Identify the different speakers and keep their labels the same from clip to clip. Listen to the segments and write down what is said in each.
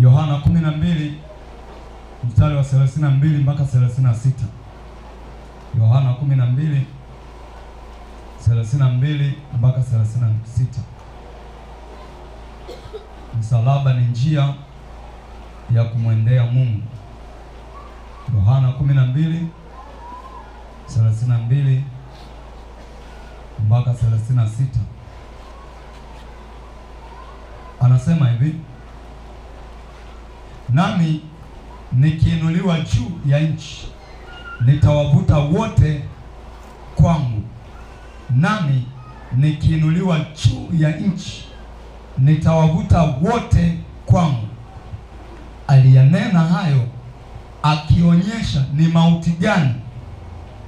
Speaker 1: Yohana 12 mstari wa 32 mpaka 36. Yohana 12 32 mpaka 36. Msalaba ni njia ya kumwendea Mungu. Yohana 12 32 mpaka 36. Anasema hivi: nami nikiinuliwa juu ya nchi, nitawavuta wote kwangu. Nami nikiinuliwa juu ya nchi, nitawavuta wote kwangu. Aliyanena hayo akionyesha ni mauti gani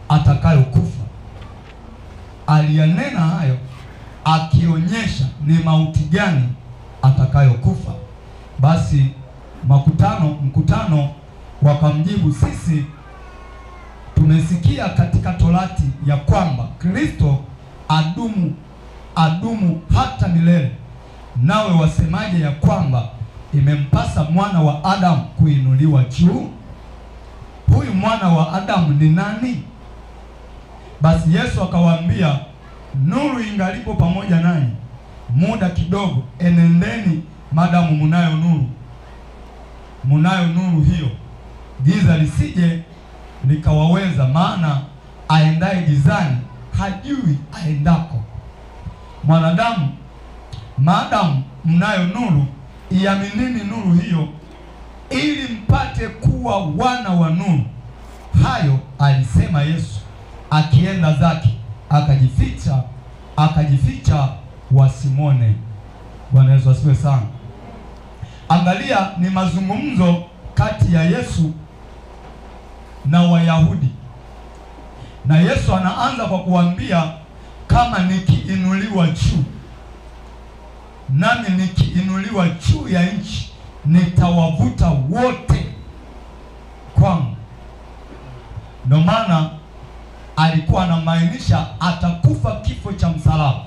Speaker 1: atakayokufa. Aliyanena hayo akionyesha ni mauti gani atakayokufa. Basi mkutano wakamjibu, sisi tumesikia katika Torati ya kwamba Kristo adumu hata milele. Nawe wasemaje ya kwamba imempasa mwana wa Adamu kuinuliwa juu? Huyu mwana wa Adamu ni nani? Basi Yesu akawaambia, nuru ingalipo pamoja nanyi muda kidogo, enendeni madamu munayo nuru hiyo, giza lisije likawaweza. Maana aendaye gizani hajui aendako. Mwanadamu, maadamu mnayo nuru, iaminini nuru hiyo, ili mpate kuwa wana wa nuru. Hayo alisema Yesu akienda zake, akajificha wasimone. Bwana Yesu asifiwe sana. Angalia, ni mazungumzo kati ya Yesu na Wayahudi, na Yesu anaanza kwa kuambia, kama nikiinuliwa juu, nami nikiinuliwa juu ya nchi, nitawavuta wote kwangu. Ndio maana alikuwa anamaanisha atakufa kifo cha msalaba,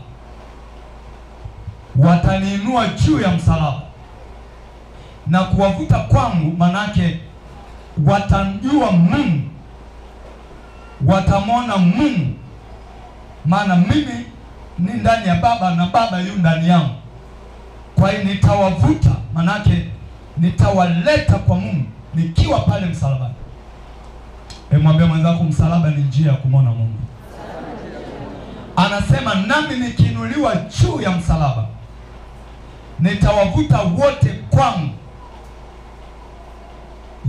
Speaker 1: wataniinua juu ya msalaba na kuwavuta kwangu. Manake watamjua Mungu, watamwona Mungu, maana mimi ni ndani ya Baba na Baba yu ndani yangu. Kwa hiyo nitawavuta, manake nitawaleta kwa Mungu nikiwa pale msalabani. Mwambie mwenzako, msalaba ni njia ya kumwona Mungu. Anasema, nami nikiinuliwa juu ya msalaba, nitawavuta wote kwangu.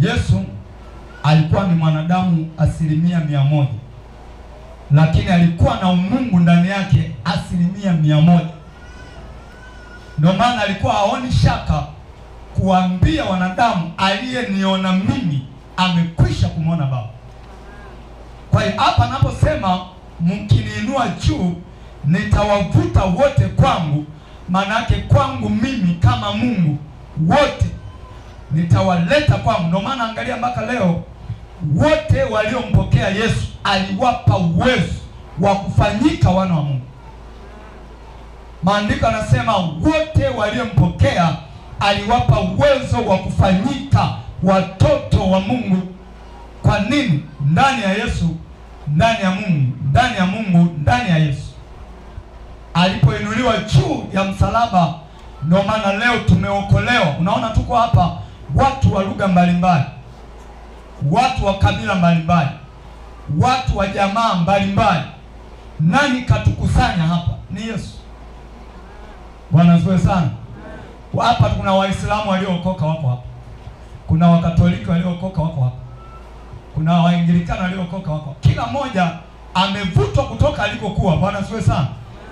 Speaker 1: Yesu alikuwa ni mwanadamu 100%, lakini alikuwa na umungu ndani yake 100%. Ndio maana alikuwa haoni shaka kuambia wanadamu, aliyeniona mimi amekwisha kumwona Baba. Kwa hiyo hapa anaposema mkiniinua juu, nitawavuta wote kwangu, maana yake kwangu mimi kama Mungu, wote nitawaleta kwangu. Ndio maana angalia, mpaka leo wote waliompokea Yesu aliwapa uwezo wa kufanyika wana wa Mungu. Maandiko yanasema wote waliompokea aliwapa uwezo wa kufanyika watoto wa Mungu. Kwa nini? Ndani ya Yesu, ndani ya Mungu, ndani ya Mungu, ndani ya Yesu. Alipoinuliwa juu ya msalaba, ndio maana leo tumeokolewa. Unaona tuko hapa, watu wa lugha mbalimbali, watu wa kabila mbalimbali, watu wa jamaa mbalimbali. Nani katukusanya hapa? Ni Yesu. Bwana asifiwe sana. Hapa kuna Waislamu waliookoka wako hapa, kuna Wakatoliki waliookoka wako hapa, kuna Waanglikana waliookoka wako. Kila mmoja amevutwa kutoka alikokuwa. Bwana asifiwe sana.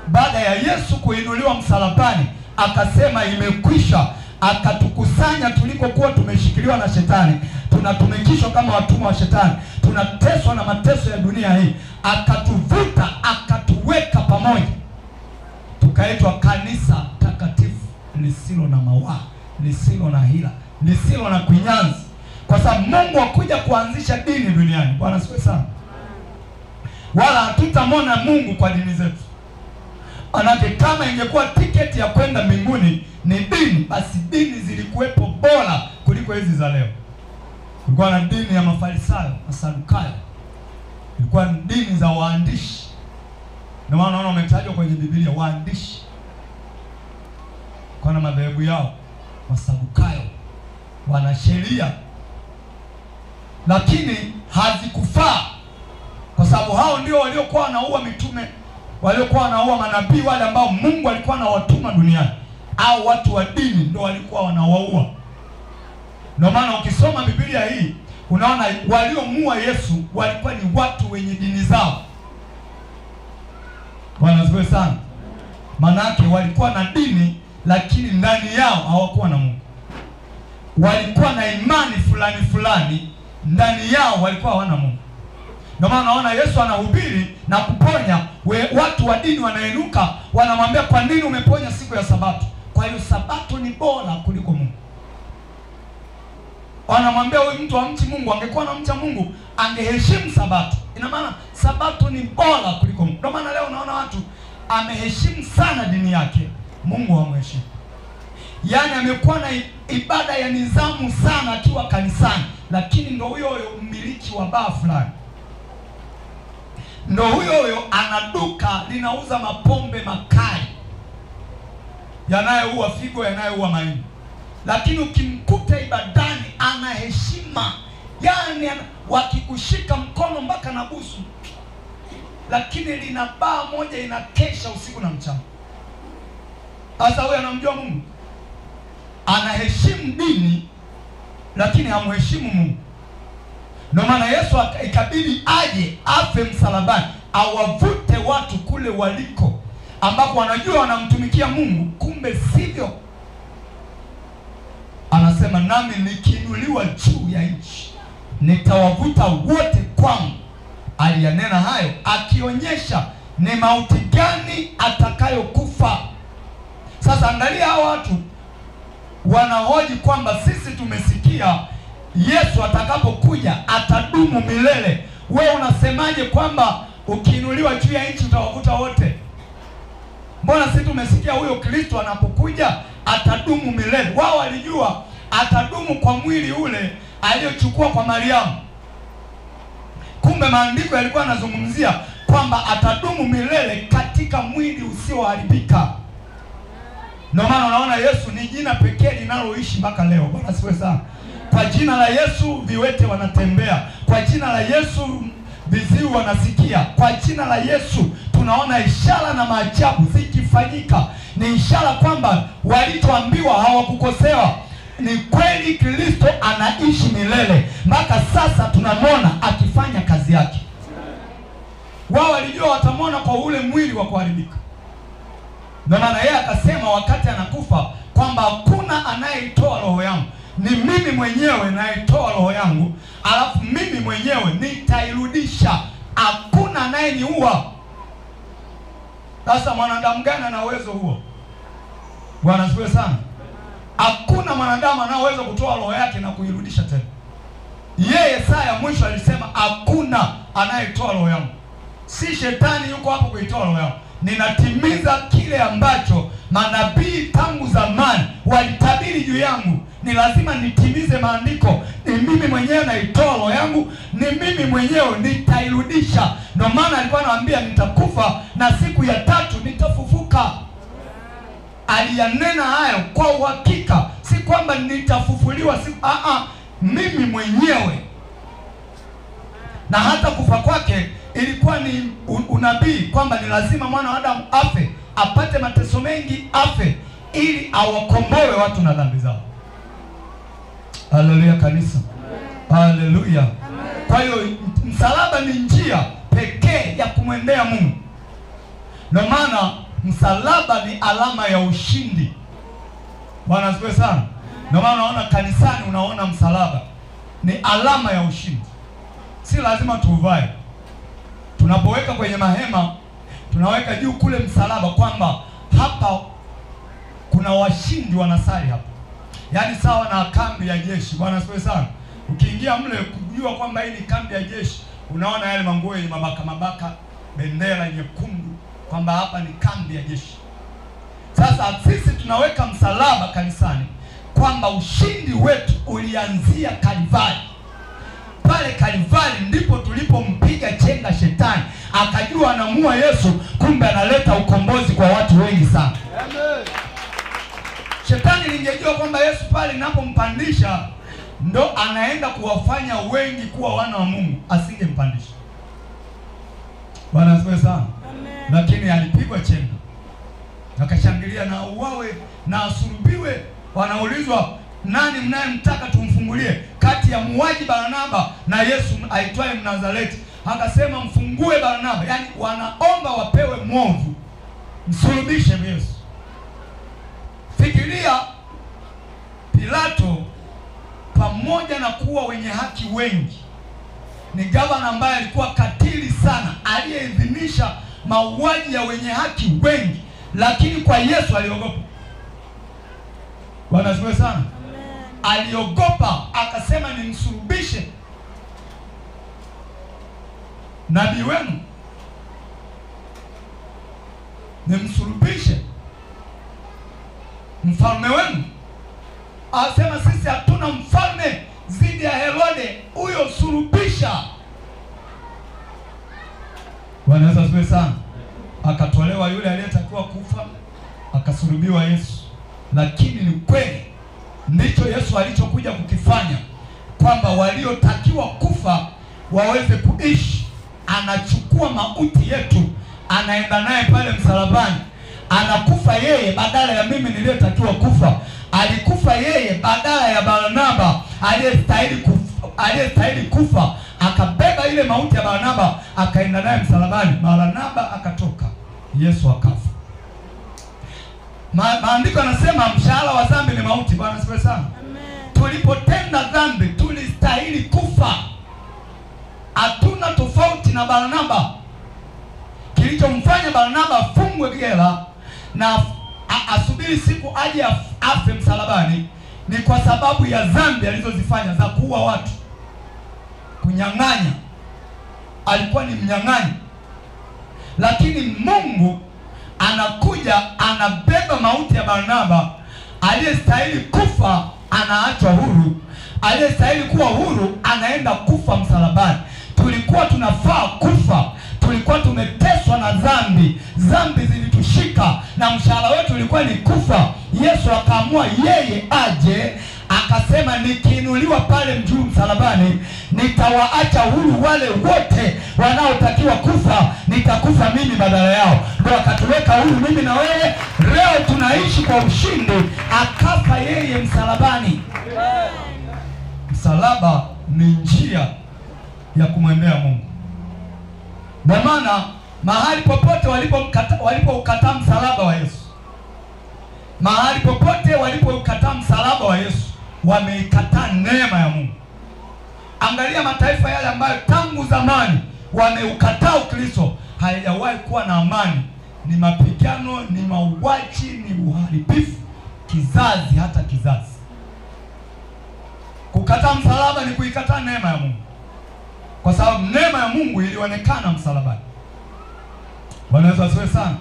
Speaker 1: Baada ya Yesu kuinuliwa msalabani, akasema imekwisha, akatukusanya tulikokuwa tumeshikiliwa na shetani, tunatumikishwa kama watumwa wa shetani, tunateswa na mateso ya dunia hii. Akatuvuta, akatuweka pamoja, tukaitwa kanisa takatifu, lisilo na mawaa, lisilo na hila, lisilo na kunyanzi, kwa sababu Mungu hakuja kuanzisha dini duniani. Bwana asifiwe sana. Wala hatutamwona Mungu kwa dini zetu. Manake kama ingekuwa tiketi ya kwenda mbinguni ni dini, basi dini zilikuwepo bora kuliko hizi za leo. Kulikuwa na dini ya Mafarisayo, Masadukayo. Kulikuwa na dini za waandishi. Ndio maana unaona wametajwa kwenye Biblia waandishi. Kwa na madhehebu yao, Masadukayo, wana sheria. Lakini hazikufaa, kwa sababu hao ndio waliokuwa wanaua mitume, waliokuwa wanaua manabii wale ambao Mungu alikuwa anawatuma duniani. Au watu wa dini ndio walikuwa wanawaua. Ndio maana ukisoma Biblia hii unaona waliomuua Yesu walikuwa ni watu wenye dini zao. Bwana asifiwe sana. Manake walikuwa na dini lakini ndani yao hawakuwa na Mungu. Walikuwa na imani fulani ndani yao walikuwa hawana Mungu. Ndio maana unaona Yesu anahubiri na kuponya, watu wa dini wanainuka wanamwambia, kwa nini umeponya siku ya Sabato? Kwa hiyo Sabato ni bora kuliko Mungu. Wanamwambia huyu mtu hamchi Mungu, angekuwa na mcha Mungu angeheshimu Sabato. Ina maana Sabato ni bora kuliko Mungu. Ndio maana leo unaona watu ameheshimu sana dini yake, Mungu hamheshimu. Yaani amekuwa na ibada ya nidhamu sana akiwa kanisani, lakini ndio huyo mmiliki wa baa fulani, ndio huyo ana duka linauza mapombe makali yanayoua figo, yanayoua maini, lakini ukimkuta ibadani ana heshima, yaani wakikushika mkono mpaka na busu, lakini lina baa moja inakesha usiku na mchana. Sasa huyo anamjua Mungu? Anaheshimu dini lakini hamheshimu Mungu. Ndio maana Yesu ikabidi aje afe msalabani, awavute watu kule waliko ambapo wanajua wanamtumikia Mungu, kumbe sivyo. Anasema nami nikiinuliwa juu ya nchi nitawavuta wote kwangu. Aliyanena hayo akionyesha ni mauti gani atakayokufa. Sasa angalia hao watu wanahoji kwamba sisi tumesikia Yesu atakapokuja atadumu milele. Wewe unasemaje kwamba ukiinuliwa juu ya nchi utawakuta wote? Mbona sisi tumesikia huyo Kristo anapokuja atadumu milele? Wao walijua atadumu kwa mwili ule aliochukua kwa Mariamu. Kumbe maandiko yalikuwa yanazungumzia kwamba atadumu milele katika mwili usioharibika. Ndio maana unaona Yesu ni jina pekee linaloishi mpaka leo. Bwana asifiwe sana. Kwa jina la Yesu viwete wanatembea. Kwa jina la Yesu viziwi wanasikia. Kwa jina la Yesu tunaona ishara na maajabu zikifanyika. Ni ishara kwamba walichoambiwa hawakukosewa. Ni kweli Kristo anaishi milele. Mpaka sasa tunamwona akifanya kazi yake. Wao walijua watamwona kwa ule mwili wa kuharibika. Ndio maana yeye akasema wakati anakufa kwamba hakuna anayeitoa roho yangu, ni mimi mwenyewe naitoa roho yangu, alafu mimi mwenyewe nitairudisha. Hakuna anayeniua. Sasa mwanadamu gani ana uwezo huo? Bwana asifiwe sana. Hakuna mwanadamu anayeweza kutoa roho yake na kuirudisha tena. Yeye saa ya mwisho alisema hakuna anayetoa roho yangu. Si shetani yuko hapo kuitoa roho yangu. Ninatimiza kile ambacho manabii tangu zamani walitabiri juu yangu. Ni lazima nitimize maandiko. Ni mimi mwenyewe naitoa roho yangu, ni mimi mwenyewe nitairudisha. Ndio maana alikuwa anawaambia nitakufa na siku ya tatu nitafufuka. Aliyanena hayo kwa uhakika, si kwamba nitafufuliwa siku mimi mwenyewe. Na hata kufa kwake ilikuwa ni unabii kwamba ni lazima mwana wa Adamu afe, apate mateso mengi, afe ili awakomboe watu na dhambi zao. Haleluya kanisa. Haleluya. Kwa hiyo msalaba ni njia pekee ya kumwendea Mungu. Ndio maana msalaba ni alama ya ushindi. Bwana asifiwe sana. Ndio maana unaona kanisani, unaona msalaba ni alama ya ushindi. Si lazima tuuvae. Tunapoweka kwenye mahema tunaweka juu kule msalaba kwamba hapa kuna washindi wanasali hapa. Yaani sawa na kambi ya jeshi. Bwana asifiwe sana. Ukiingia mle kujua kwamba hii ni kambi ya jeshi, unaona yale manguo yenye mabaka, bendera nyekundu, kwamba hapa ni kambi ya jeshi. Sasa sisi tunaweka msalaba kanisani kwamba ushindi wetu ulianzia Kalvari. Pale Kalvari ndipo tulipompiga chenga shetani, akajua anamua Yesu, kumbe analeta ukombozi kwa watu wengi sana. Amen. Shetani lingejua kwamba Yesu pale ninapompandisha ndo anaenda kuwafanya wengi kuwa wana wa Mungu, asingempandisha. Bwana asifiwe sana. Amen. Lakini alipigwa chenga, akashangilia na uwawe na asulubiwe. Wanaulizwa, nani mnayemtaka tumfungulie kati ya muuaji Barnaba na Yesu aitwaye Mnazareti? Akasema mfungue Barnaba. Yaani wanaomba wapewe mwovu, msulubishe Yesu. Fikiria, Pilato pamoja na kuwa wenye haki wengi, ni gavana ambaye alikuwa katili sana, aliyeidhinisha mauaji ya wenye haki wengi, lakini kwa Yesu aliogopa. Bwana asifiwe sana. Amen. Aliogopa, akasema nimsulubishe nabii wenu, nimsulubishe mfalme wenu. Asema sisi hatuna mfalme zidi ya Herode, huyo sulubisha. Bwana asifiwe sana. Akatolewa yule aliyetakiwa kufa, akasulubiwa Yesu. Lakini ni kweli ndicho Yesu alichokuja kukifanya, kwamba waliotakiwa kufa waweze kuishi. Anachukua mauti yetu, anaenda naye pale msalabani, anakufa yeye badala ya mimi niliyetakiwa kufa. Alikufa yeye badala ya Barnaba aliyestahili kufa, akabeba ile mauti ya Barnaba, akaenda naye msalabani. Barnaba akatoka, Yesu akafa. Maandiko yanasema mshahara wa dhambi ni mauti. Bwana asifiwe sana. Amen. Tulipotenda dhambi tulistahili kufa. Hatuna tofauti na Barnaba. Kilichomfanya Barnaba afungwe jela na asubiri siku aje afe msalabani ni kwa sababu ya dhambi alizozifanya za kuua watu, kunyang'anya. Alikuwa ni mnyang'anyi. Lakini Mungu anakuja, anabeba mauti ya Barnaba. Aliyestahili kufa anaachwa huru, aliyestahili kuwa huru anaenda kufa msalabani. Tulikuwa tunafaa kufa, tulikuwa tumeteswa na dhambi, dhambi zilitushika na mshahara wetu ulikuwa ni kufa. Yesu akaamua yeye aje, akasema nikiinuliwa pale juu msalabani, nitawaacha huru wale wote wanaotakiwa kufa, nitakufa mimi badala yao. Ndio akatuweka huru mimi na wewe. Leo tunaishi kwa ushindi, akafa yeye msalabani. Msalaba ni njia ya kumwendea Mungu. Kwa maana mahali popote walipoukataa msalaba wa Yesu, mahali popote walipoukataa msalaba wa Yesu, wameikataa neema ya Mungu. Angalia mataifa yale ambayo tangu zamani wameukataa Ukristo, hayajawahi kuwa na amani. Ni mapigano, ni mauaji, ni uharibifu, kizazi hata kizazi. Kukataa msalaba ni kuikataa neema ya Mungu, kwa sababu neema ya Mungu ilionekana msalabani. Bwana Yesu asifiwe sana.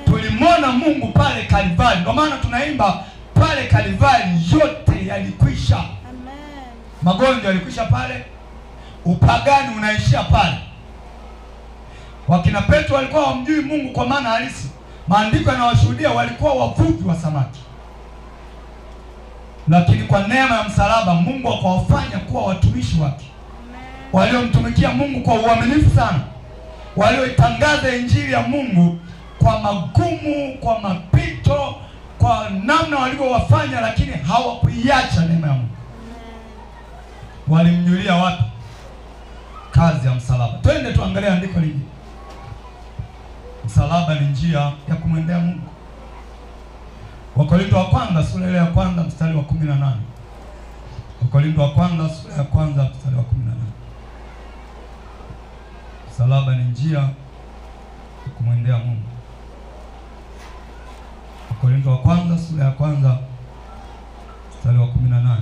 Speaker 1: Tulimwona Mungu pale Kalvari. Ndio maana tunaimba pale Kalvari yote yalikwisha. Amen. Magonjwa yalikwisha pale, upagani unaishia pale. Wakina Petro walikuwa wamjui Mungu kwa maana halisi. Maandiko yanawashuhudia walikuwa wavuvi wa samaki. Lakini kwa neema ya msalaba Mungu akawafanya kuwa watumishi wake, waliomtumikia Mungu kwa uaminifu sana, walioitangaza injili ya Mungu kwa magumu, kwa mapito, kwa namna walivyowafanya, lakini hawakuiacha neema ya Mungu. Walimnyulia wapi? Kazi ya msalaba. Twende tuangalie andiko lingine. Msalaba ni njia ya kumwendea Mungu. Wakorintho wa kwanza sura ile ya kwanza mstari wa 18. Wakorintho wa kwanza sura ya kwanza mstari wa 18. Msalaba ni njia ya kumwendea Mungu. Wakorintho wa kwanza sura ya kwanza mstari wa 18.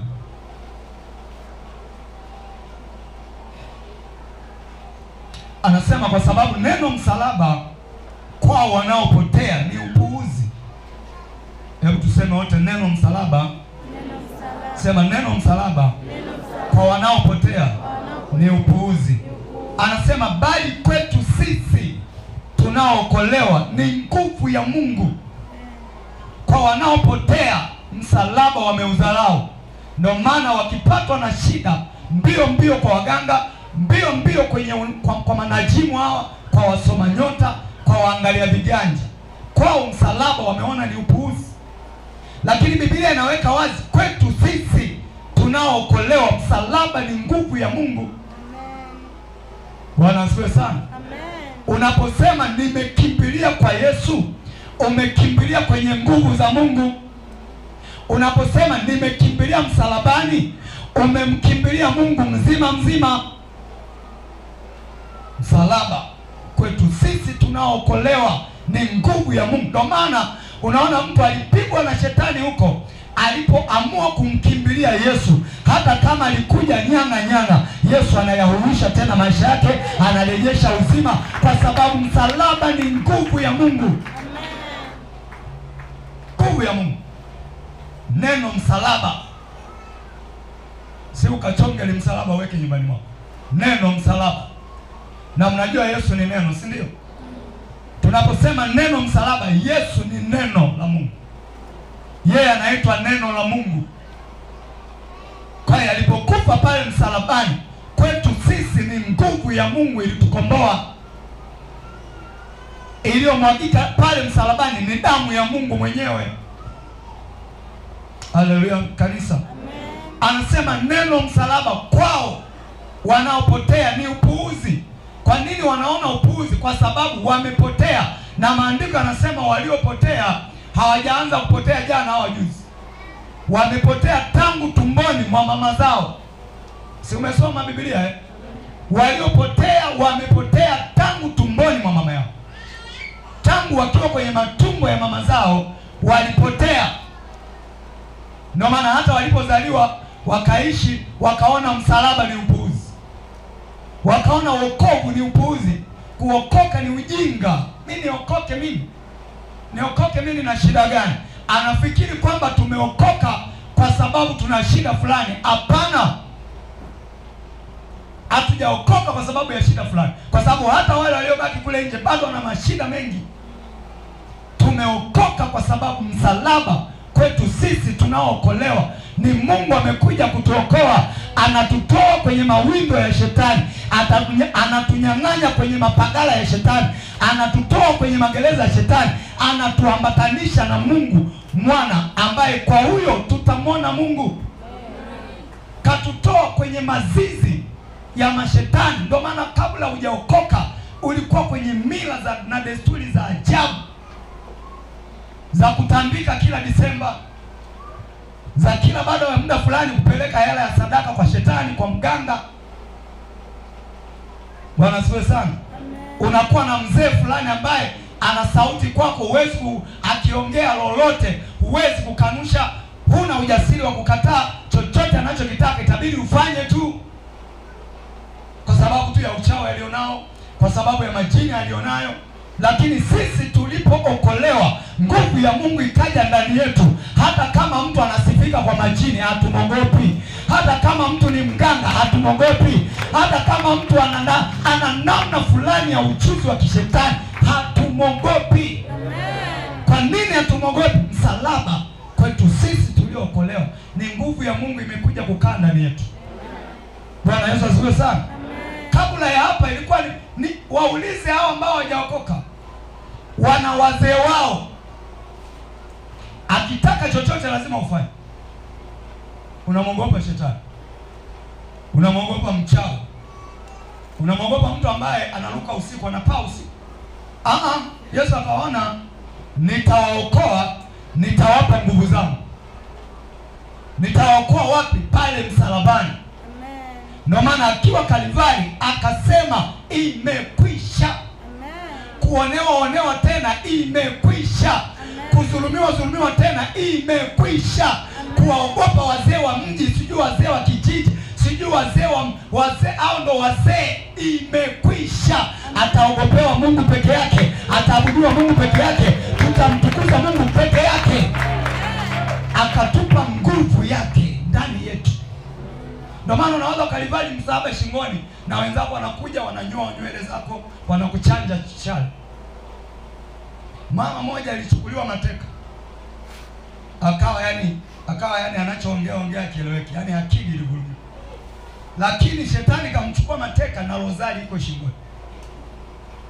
Speaker 1: Anasema kwa sababu neno msalaba kwa wanaopotea ni upuuzi, Hebu tuseme wote neno msalaba. Sema neno msalaba kwa wanaopotea ni upuuzi. Anasema bali kwetu sisi tunaookolewa ni nguvu ya Mungu. Kwa wanaopotea msalaba wameudharau. Ndio maana wakipatwa na shida, mbio mbio kwa waganga, mbio mbio kwenye kwa manajimu hawa, kwa wasoma nyota, kwa waangalia viganja. Kwao msalaba wameona ni upuuzi. Lakini Biblia inaweka wazi kwetu sisi tunaookolewa msalaba ni nguvu ya Mungu. Bwana asifiwe sana. Amen. Unaposema nimekimbilia kwa Yesu, umekimbilia kwenye nguvu za Mungu. Unaposema nimekimbilia msalabani, umemkimbilia Mungu mzima mzima. Msalaba kwetu sisi tunaookolewa ni nguvu ya Mungu. Ndio maana unaona mtu alipigwa na shetani huko, alipoamua kumkimbilia Yesu, hata kama alikuja nyanga, Yesu anayahuisha tena maisha yake, anarejesha uzima, kwa sababu msalaba ni nguvu ya Mungu. Nguvu ya Mungu. Neno msalaba, si ukachonge ile msalaba uweke nyumbani mwako. Neno msalaba. Na mnajua Yesu ni neno, si ndio? Tunaposema neno msalaba, Yesu ni neno la Mungu. Yeye anaitwa neno la Mungu. Kwa hiyo alipokufa pale msalabani, kwetu sisi ni nguvu ya Mungu ilitukomboa. Iliyomwagika pale msalabani ni damu ya Mungu mwenyewe. Haleluya kanisa. Amen. Anasema neno msalaba kwao wanaopotea ni upuuzi. Kwa nini wanaona upuuzi? Kwa sababu wamepotea. Na maandiko yanasema waliopotea hawajaanza kupotea jana au juzi. Wamepotea tangu tumboni mwa mama zao. Si umesoma Biblia eh? Waliopotea wamepotea tangu tumboni mwa mama yao. Tangu wakiwa kwenye matumbo ya mama zao walipotea. Ndio maana hata walipozaliwa wakaishi, wakaona msalaba ni upuuzi. Wakaona wokovu ni upuuzi. Kuokoka ni ujinga. Mimi niokoke mimi? Niokoke mimi na shida gani? Anafikiri kwamba tumeokoka kwa sababu tuna shida fulani. Hapana. Hatujaokoka kwa sababu ya shida fulani. Kwa sababu hata wale waliobaki kule nje bado wana mashida mengi. Tumeokoka kwa sababu msalaba kwetu sisi tunaookolewa ni Mungu amekuja kutuokoa. Anatutoa kwenye mawindo ya shetani, anatunyang'anya kwenye mapagala ya shetani, anatutoa kwenye magereza ya shetani, anatuambatanisha na Mungu mwana ambaye kwa huyo tutamwona Mungu. Katutoa kwenye mazizi ya mashetani. Ndio maana kabla hujaokoka ulikuwa kwenye mila na desturi za ajabu za kutambika kila Disemba, za kila baada ya muda fulani kupeleka hela ya sadaka kwa shetani, kwa mganga. Bwana asifiwe sana. Unakuwa na mzee fulani ambaye ana sauti kwako, huwezi akiongea lolote, huwezi kukanusha, huna ujasiri wa kukataa chochote anachokitaka, itabidi ufanye tu, kwa sababu tu ya uchawi alionao, kwa sababu ya majini alionayo. Lakini sisi tulipookolewa, nguvu ya Mungu ikaja ndani yetu. Hata kama mtu anasifika kwa majini, hatumogopi. Hata kama mtu ni mganga, hatumogopi. Hata kama mtu ana namna fulani ya ujuzi wa kishetani, hatumogopi. Kwa nini hatumogopi? Msalaba kwetu sisi tuliookolewa ni nguvu ya Mungu imekuja kukaa ndani yetu. Bwana Yesu asifiwe sana. Kabla ya hapa ilikuwa ni waulize hao ambao hawajaokoka, wana wazee wao, akitaka chochote lazima ufanye. Unamwogopa shetani, unamwogopa mchawi, unamwogopa mtu ambaye analuka usiku, anapaa usiku. Yesu akaona nitawaokoa, nitawapa nguvu zangu. Nitawaokoa wapi? Pale msalabani. Ndio maana akiwa Kalvari akasema imekwisha. Kuonewa tena imekwisha. Kudhulumiwa tena imekwisha. Kuwaogopa wazee wa mji, sijui wazee wa kijiji, sijui wazee au ndo wazee, imekwisha. Ataogopewa Mungu peke yake, ataabudiwa Mungu peke yake, tutamtukuza Mungu peke yake. Ndio maana unaweza ukalivali msalaba shingoni na wenzako wanakuja wananyoa nywele zako, wanakuchanja chale. Mama moja alichukuliwa mateka. Akawa yani anachoongea kieleweki. Yani akili ilivurugika. Lakini shetani kamchukua mateka na rozari iko shingoni.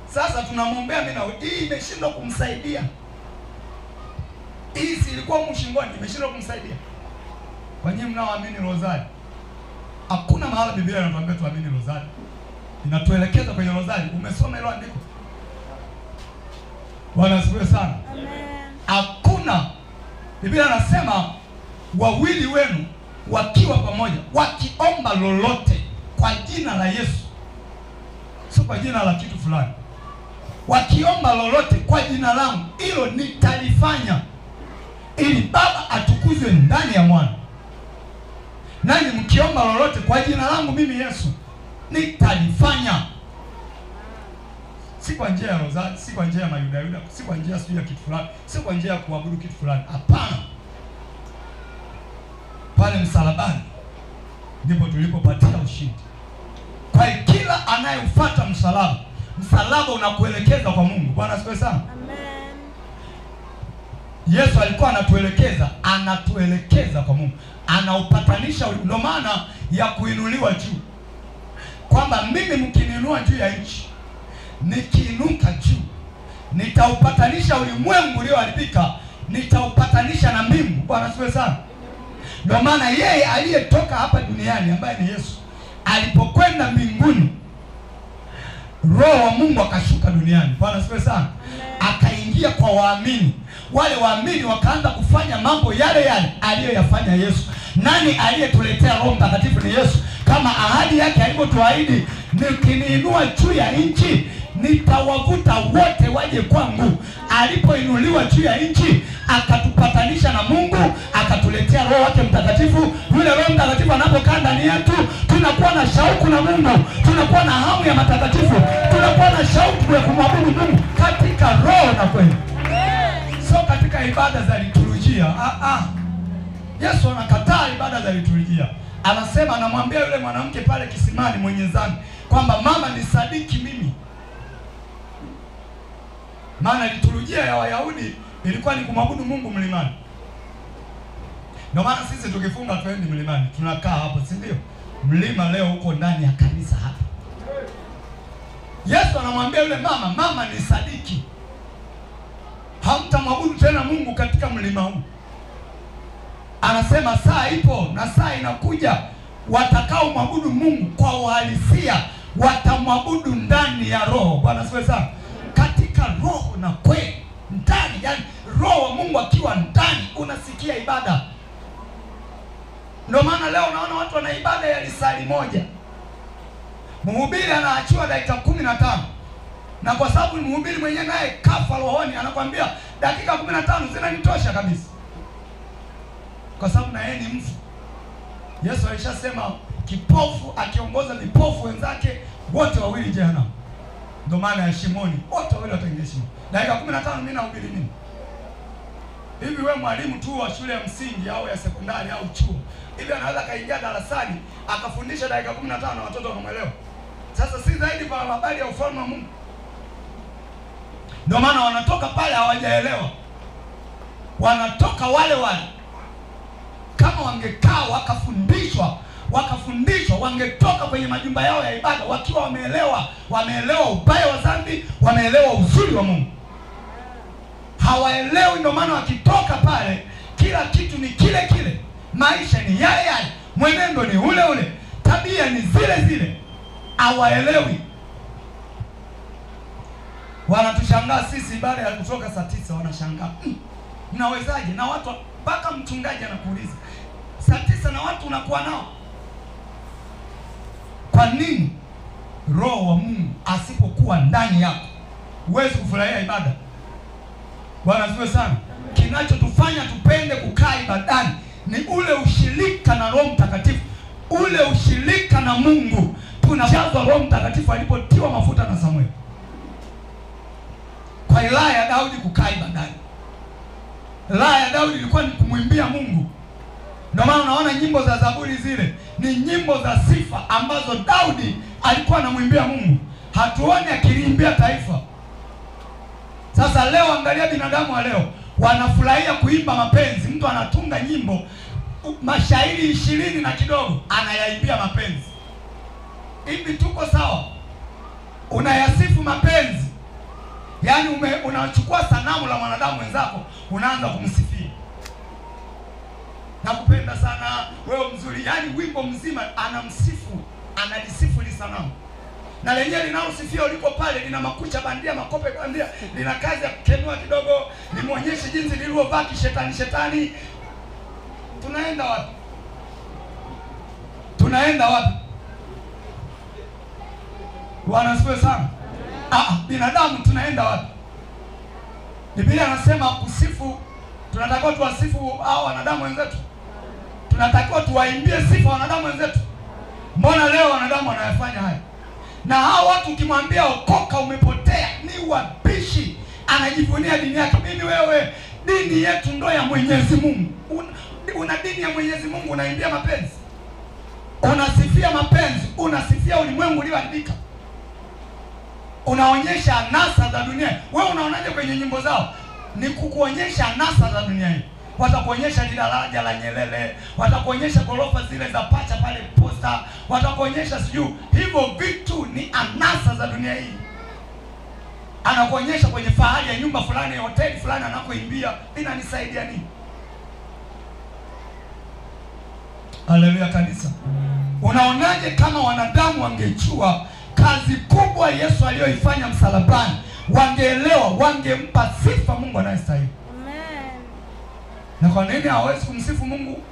Speaker 1: Sasa tunamwombea mimi na hii imeshindwa kumsaidia. Hii si ilikuwa mshingoni, imeshindwa kumsaidia. Kwa nini mnaoamini rozari? Hakuna mahali Biblia inatuambia tuamini rozari. Inatuelekeza kwenye rozari. Umesoma hilo andiko? Bwana asifiwe sana.
Speaker 2: Amen.
Speaker 1: Hakuna. Biblia inasema wawili wenu wakiwa pamoja wakiomba lolote kwa jina la Yesu, sio kwa jina la kitu fulani, wakiomba lolote kwa jina langu, hilo nitalifanya, ili Baba atukuzwe ndani ya Mwana. Nani mkiomba lolote kwa jina langu mimi Yesu, nitalifanya. Si kwa njia ya rozari, si kwa njia ya mayuda, si kwa njia ya kitu fulani, si kwa njia ya kuabudu kitu fulani. Hapana. Pale msalabani ndipo tulipopatia ushindi. Kwa kila anayefuata msalaba unakuelekeza kwa Mungu. Bwana asifiwe sana.
Speaker 2: Amen.
Speaker 1: Yesu alikuwa anatuelekeza kwa Mungu. Anaupatanisha. Ndio maana ya kuinuliwa juu. Kwamba mimi mkininua juu ya nchi, nikiinuka juu, nitaupatanisha ulimwengu ulioharibika, nitaupatanisha na mbingu. Bwana asifiwe sana. Ndio maana yeye aliyetoka hapa duniani ambaye ni Yesu, alipokwenda mbinguni, Roho wa Mungu akashuka duniani. Bwana asifiwe sana. Akaingia kwa waamini. Wale waamini wakaanza kufanya mambo yale yale aliyoyafanya Yesu. Nani aliyetuletea Roho Mtakatifu? Ni Yesu. Kama ahadi yake alivyotuahidi, nikiniinua juu ya nchi, nitawavuta wote waje kwangu. Alipoinuliwa juu ya nchi, akatupatanisha na Mungu, akatuletea Roho wake Mtakatifu. Yule Roho Mtakatifu anapokaa ndani yetu, tunakuwa na shauku na Mungu, tunakuwa na hamu ya matakatifu, tunakuwa na shauku ya kumwabudu Mungu katika roho na kweli. Sio katika ibada za liturujia. Yesu anakataa ibada za liturujia. Anasema, anamwambia yule mwanamke pale kisimani mwenye dhambi kwamba mama, nisadiki mimi. Maana liturujia ya Wayahudi ilikuwa ni kumwabudu Mungu mlimani. Ndio maana sisi tukifunga tuendi mlimani, tunakaa hapo, si ndio? Mlima leo uko ndani ya kanisa hapa. Yesu anamwambia yule mama, nisadiki. Hamtamwabudu tena Mungu katika mlima huu. Anasema saa ipo na saa inakuja, watakao mwabudu Mungu kwa uhalisia watamwabudu ndani ya roho. Bwana asifiwe sana. Katika roho na kweli, ndani, yani Roho wa Mungu akiwa ndani, unasikia ibada. Ndio maana leo unaona watu wana ibada ya lisali moja. Mhubiri anaachiwa dakika 15. Na kwa sababu mhubiri mwenyewe naye kafa rohoni, anakuambia dakika 15 zinanitosha kabisa. Kwa sababu na yeye ni mfu. Yesu alishasema kipofu akiongoza vipofu wenzake wote wawili jehanamu. Ndio maana ya Shimoni, wote wawili wataingia shimo. Dakika 15 mimi nahubiri nini? Hivi wewe mwalimu tu wa shule ya msingi au ya sekondari au chuo, hivi anaweza kaingia darasani akafundisha dakika 15 na watoto wanamuelewa? Sasa si zaidi kwa habari ya ufalme wa Mungu. Ndio maana wanatoka pale hawajaelewa. Wanatoka wale kama wangekaa wakafundishwa wangetoka kwenye majumba yao ya ibada wakiwa wameelewa ubaya wa dhambi, wameelewa uzuri wa Mungu. Hawaelewi. Ndio maana wakitoka pale, kila kitu ni kile kile, maisha ni yale yale, mwenendo ni ule ule, tabia ni zile zile. Hawaelewi. Wanatushangaa sisi ibada ya kutoka saa 9, wanashangaa mnawezaje? Na watu mpaka mchungaji anakuuliza saa 9 na watu unakuwa nao. Kwa nini? Roho wa Mungu asipokuwa ndani yako huwezi kufurahia ibada. Bwana asifiwe sana. Kinachotufanya tupende kukaa ibadani ni ule ushirika na Roho Mtakatifu, ule ushirika na Mungu. Tunajazwa Roho Mtakatifu alipotiwa mafuta na Samueli. Kwa ila ya Daudi kukaa ibadani. La ya Daudi ilikuwa ni kumwimbia Mungu. Ndio maana unaona nyimbo za Zaburi zile ni nyimbo za sifa ambazo Daudi alikuwa anamwimbia Mungu. Hatuoni akiliimbia taifa. Sasa leo angalia binadamu wa leo wanafurahia kuimba mapenzi. Mtu anatunga nyimbo mashairi 20 na kidogo anayaimbia mapenzi. Hivi tuko sawa? Unayasifu mapenzi. Yaani unachukua sanamu la mwanadamu wenzako unaanza kumsifia. Nakupenda sana, wewe mzuri. Yaani wimbo mzima anamsifu, analisifu li sanamu. Na lenyewe linalosifia uliko pale lina makucha bandia, makope bandia, lina kazi ya kukenua kidogo, limuonyeshe jinsi lilivyovaa shetani. Tunaenda wapi? Tunaenda wapi? Bwana asifiwe sana. Binadamu tunaenda wapi? Biblia anasema kusifu, tunatakiwa tuwasifu hao wanadamu wenzetu. Tunatakiwa tuwaimbie sifa wanadamu wenzetu. Mbona leo wanadamu wanayafanya haya? Na hao watu ukimwambia okoka umepotea, ni wabishi. Anajivunia dini yake. Mimi wewe, dini yetu ndo ya Mwenyezi Mungu. Una dini ya Mwenyezi Mungu, unaimbia mapenzi. Unasifia mapenzi, unasifia ulimwengu ulioharibika. Unaonyesha anasa za dunia. Wewe unaonaje kwenye nyimbo zao? Ni kukuonyesha anasa za dunia hii. Watakuonyesha daraja la Nyerere, watakuonyesha gorofa zile za pacha pale Posta, watakuonyesha sijui. Hivyo vitu ni anasa za dunia hii. Anakuonyesha kwenye fahari ya nyumba fulani, hoteli fulani anakoimbia. Inanisaidia nini? Haleluya kanisa. Unaonaje kama wanadamu wangejua kazi kubwa Yesu aliyoifanya msalabani, wangeelewa, wangempa sifa Mungu anayestahili. Amen. Na kwa nini hawezi kumsifu Mungu?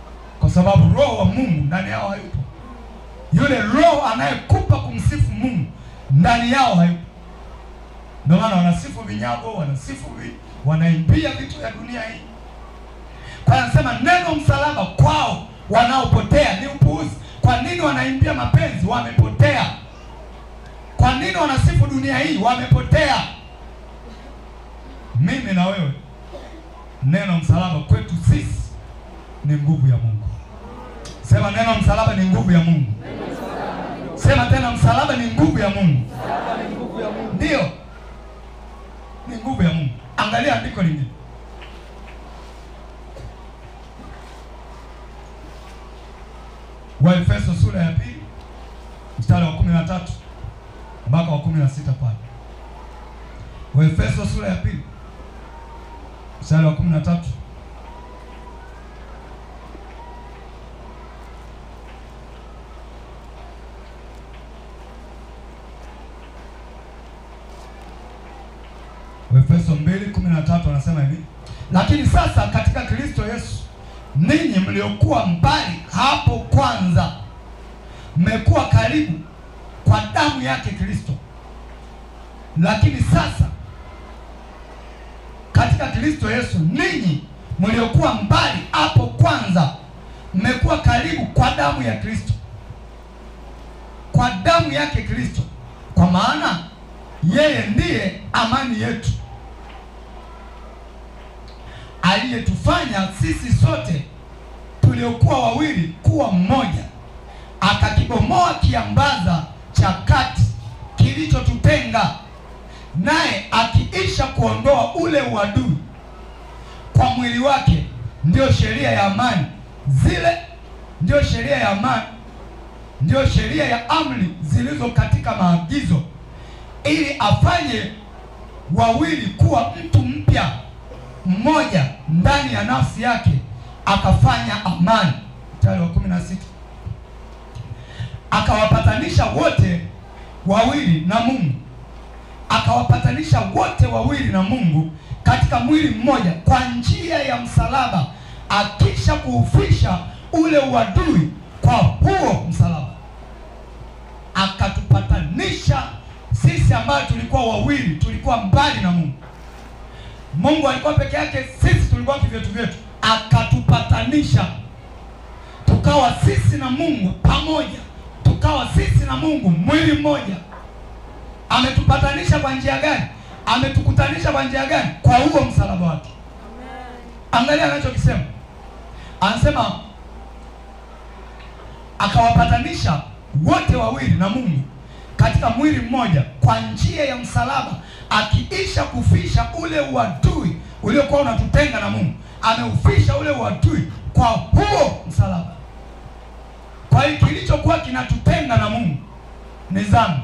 Speaker 1: Kwa sababu roho wa Mungu ndani yao hayupo. Yule roho anayekupa kumsifu Mungu ndani yao hayupo. Ndio maana wanasifu vinyago, wanaimbia vitu vya dunia hii. Kwa anasema neno msalaba kwao wanaopotea ni upuuzi. Kwa nini wanaimbia mapenzi? Wamepotea. Kwa nini wanasifu dunia hii? Wamepotea. Mimi na wewe, neno msalaba kwetu sisi ni nguvu ya Mungu. Sema neno msalaba ni nguvu ya Mungu. Sema tena, msalaba ni nguvu ya Mungu. Ndio, ni nguvu ya Mungu. Angalia andiko lingine. Waefeso sura ya 2 mstari wa 13 mpaka wa 16 pale. Waefeso sura ya 2 mstari wa 13. Waefeso 2:13 anasema hivi: lakini sasa katika Kristo Yesu, ninyi mliokuwa mbali hapo kwanza mmekuwa karibu kwa damu yake Kristo. Lakini sasa katika Kristo Yesu, ninyi mliokuwa mbali hapo kwanza mmekuwa karibu kwa damu ya Kristo. Kwa damu yake Kristo, kwa maana yeye ndiye amani yetu, aliyetufanya sisi sote tuliokuwa wawili kuwa mmoja, akakibomoa kiambaza cha kati kilichotutenga, naye akiisha kuondoa ule uadui kwa mwili wake, ndio sheria ya amani. Ndio sheria ya amri zilizo katika maagizo, ili afanye wawili kuwa mtu mpya mmoja ndani ya nafsi yake, akafanya amani. Mstari wa 16. Akawapatanisha wote wawili na Mungu. Akawapatanisha wote wawili na Mungu katika mwili mmoja kwa njia ya msalaba, akisha kuufisha ule uadui kwa huo msalaba. Akatupatanisha sisi ambao tulikuwa wawili, tulikuwa mbali na Mungu. Mungu alikuwa peke yake, sisi tulikuwa kivyetu. Akatupatanisha, tukawa sisi na Mungu pamoja, tukawa sisi na Mungu mwili mmoja. Ametupatanisha kwa njia gani? Ametukutanisha kwa njia gani? Kwa huo msalaba wake. Amen. Angalia anachokisema. Anasema akawapatanisha wote wawili na Mungu katika mwili mmoja kwa njia ya msalaba, akiisha kufisha ule uadui uliokuwa unatutenga na Mungu. Ameufisha ule uadui kwa huo msalaba. Kwa hiyo kilichokuwa kinatutenga na Mungu ni dhambi.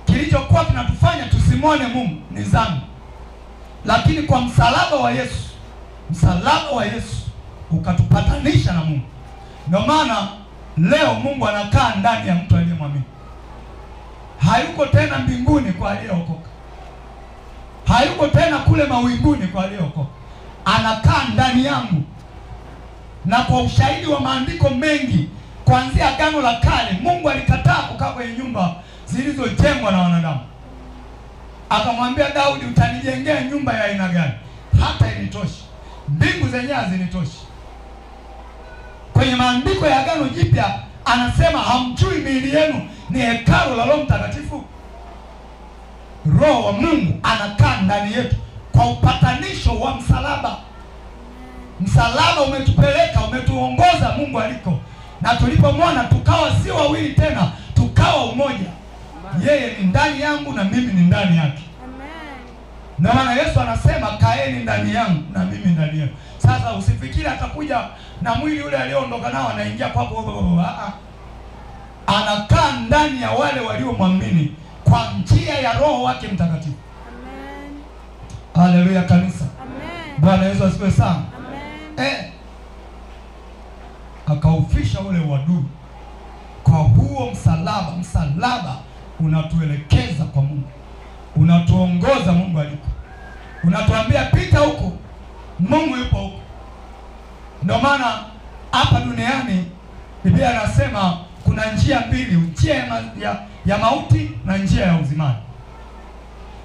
Speaker 1: Kilichokuwa kinatufanya tusimwone Mungu ni dhambi. Lakini kwa msalaba wa Yesu ukatupatanisha na Mungu. Ndio maana leo Mungu anakaa ndani ya mtu aliyemwamini. Hayuko tena mbinguni kwa aliyeokoka. Hayuko tena kule mawinguni kwa aliyeokoka. Anakaa ndani yangu. Na kwa ushahidi wa maandiko mengi kuanzia Agano la Kale, Mungu alikataa kukaa kwenye nyumba zilizojengwa na wanadamu. Akamwambia Daudi, utanijengea nyumba ya aina gani? Hata initoshi. Mbingu zenyewe hazinitoshi. Kwenye maandiko ya Agano Jipya anasema, hamjui miili yenu ni hekalu la Roho Mtakatifu? Roho wa Mungu anakaa ndani yetu kwa upatanisho wa msalaba. Msalaba umetupeleka, umetuongoza Mungu aliko, na tulipomwona tukawa si wawili tena, tukawa umoja. Yeye ni ndani yangu na mimi ni ndani yake. Ndio maana Yesu anasema, kaeni ndani yangu na mimi ndani yenu. Sasa usifikiri atakuja na mwili ule alioondoka nao anaingia kwako. Anakaa ndani ya wale waliomwamini kwa njia ya Roho wake Mtakatifu. Amen. Haleluya kanisa. Amen. Bwana Yesu asifiwe sana. Amen. Akaufisha ule uadui kwa huo msalaba. Msalaba unatuelekeza kwa Mungu, unatuongoza Mungu aliko, unatuambia pita huko, Mungu yupo huko. Ndio maana hapa duniani Biblia inasema kuna njia mbili, njia ya mauti na njia ya uzimani.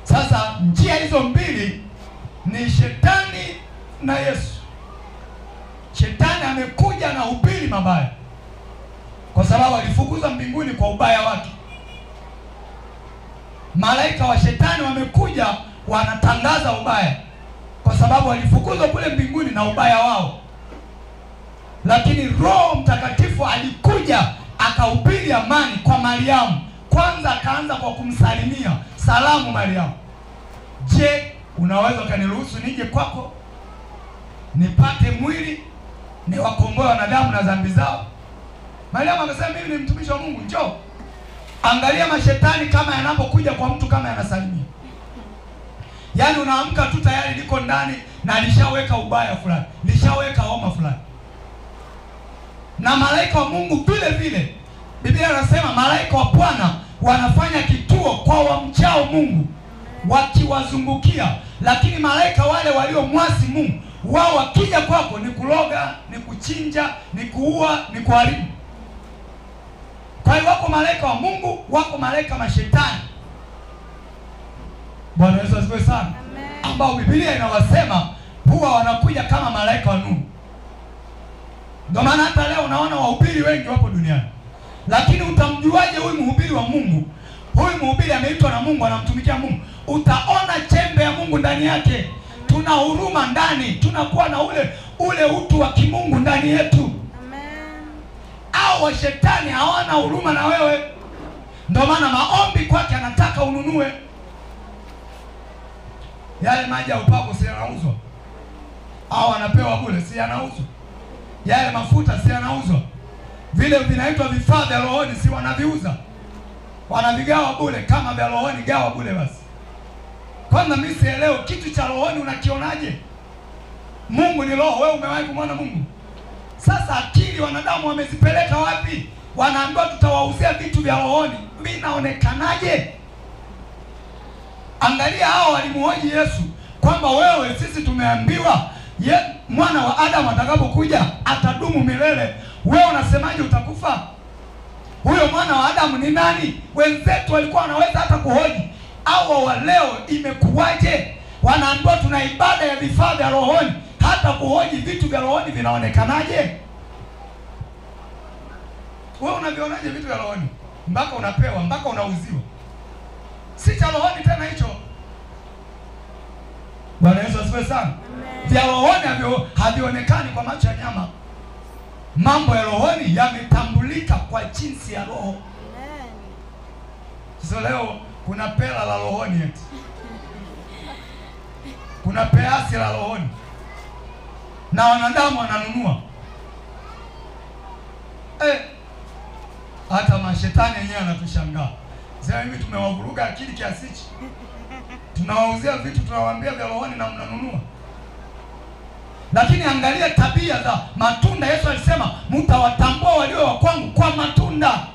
Speaker 1: Sasa njia hizo mbili ni Shetani na Yesu. Shetani amekuja na hubiri mabaya kwa sababu alifukuza mbinguni kwa ubaya wake. Malaika wa Shetani wamekuja wanatangaza ubaya kwa sababu walifukuzwa kule mbinguni na ubaya wao. Lakini Roho Mtakatifu alikuja akahubiri amani kwa Mariamu. Kwanza akaanza kwa kumsalimia, salamu Mariamu, je, unaweza ukaniruhusu nije kwako nipate mwili niwakomboe wanadamu na dhambi zao? Mariamu akasema, mimi ni mtumishi wa Mungu, njoo. Angalia mashetani kama yanapokuja kwa mtu kama yanasalimia. Yaani unaamka tu tayari liko ndani na lishaweka ubaya fulani, lishaweka homa fulani. Na malaika wa Mungu vile vile. Biblia inasema malaika wa Bwana wanafanya kituo kwa wamchao Mungu wakiwazungukia. Lakini malaika wale waliomwasi Mungu, wao wakija kwako ni kuloga, ni kuchinja, ni kuua, ni kuharibu. Kwa hiyo wako malaika wa Mungu, wako malaika mashetani. Bwana Yesu asifiwe sana. Ambao Biblia inawasema huwa wanakuja kama malaika wa nuru. Ndio maana hata leo unaona wahubiri wengi wapo duniani. Lakini utamjuaje huyu mhubiri wa Mungu? Huyu mhubiri ameitwa na Mungu, anamtumikia Mungu. Utaona chembe ya Mungu ndani yake. Tuna huruma ndani, tunakuwa na ule utu wa kimungu ndani yetu. Au wa shetani hawana huruma na wewe. Ndio maana maombi kwake anataka ununue. Yale maji ya upako si yanauzwa? Au anapewa bure, si yanauzwa? Yale mafuta si yanauzwa? Vile vinaitwa vifaa vya rohoni si wanaviuza? Wanavigawa bure. Kama vya rohoni gawa bure basi. Kwanza mimi sielewi kitu cha rohoni unakionaje? Mungu ni roho, wewe umewahi kumwona Mungu? Sasa akili wanadamu wamezipeleka wapi? Wanaambiwa tutawauzia vitu vya rohoni. Vinaonekanaje? Angalia hao walimuhoji Yesu kwamba wewe, sisi tumeambiwa mwana wa Adamu atakapokuja atadumu milele. Wewe unasemaje utakufa? Huyo mwana wa Adamu ni nani? Wenzetu walikuwa wanaweza hata kuhoji. Au wa leo imekuwaje? Wanaambiwa tuna ibada ya vifaa vya rohoni, hata kuhoji vitu vya rohoni vinaonekanaje? Wewe unavionaje vitu vya rohoni? Mpaka unapewa, mpaka unauziwa. Si cha rohoni tena hicho. Bwana Yesu asifiwe sana. Vya rohoni havionekani kwa macho ya nyama. Mambo ya rohoni yametambulika kwa jinsi ya roho. Sasa leo kuna pela la rohoni eti. Kuna peasi la rohoni. Na wanadamu wananunua. Hata mashetani yenyewe anatushangaa. Sasa hivi tumewavuruga akili kiasi hichi. Tunawauzia vitu, tunawaambia vya rohoni na mnanunua. Lakini angalia tabia za matunda. Yesu alisema mtawatambua walio wa kwangu kwa matunda.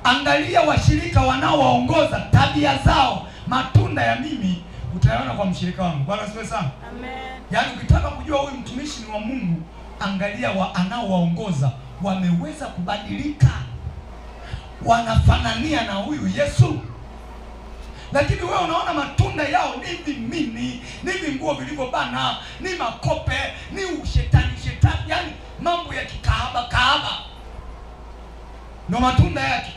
Speaker 1: Angalia washirika wanaowaongoza, tabia zao. Matunda ya mimi utayaona kwa mshirika wangu. Bwana asifiwe sana. Amen. Yaani ukitaka kujua huyu mtumishi ni wa Mungu, angalia anaowaongoza wameweza kubadilika, wanafanania na huyu Yesu. Lakini wewe unaona matunda yao ni vimini, ni vinguo vilivyobana, ni makope, ni ushetani, yani mambo ya kahaba. Ndio matunda yake.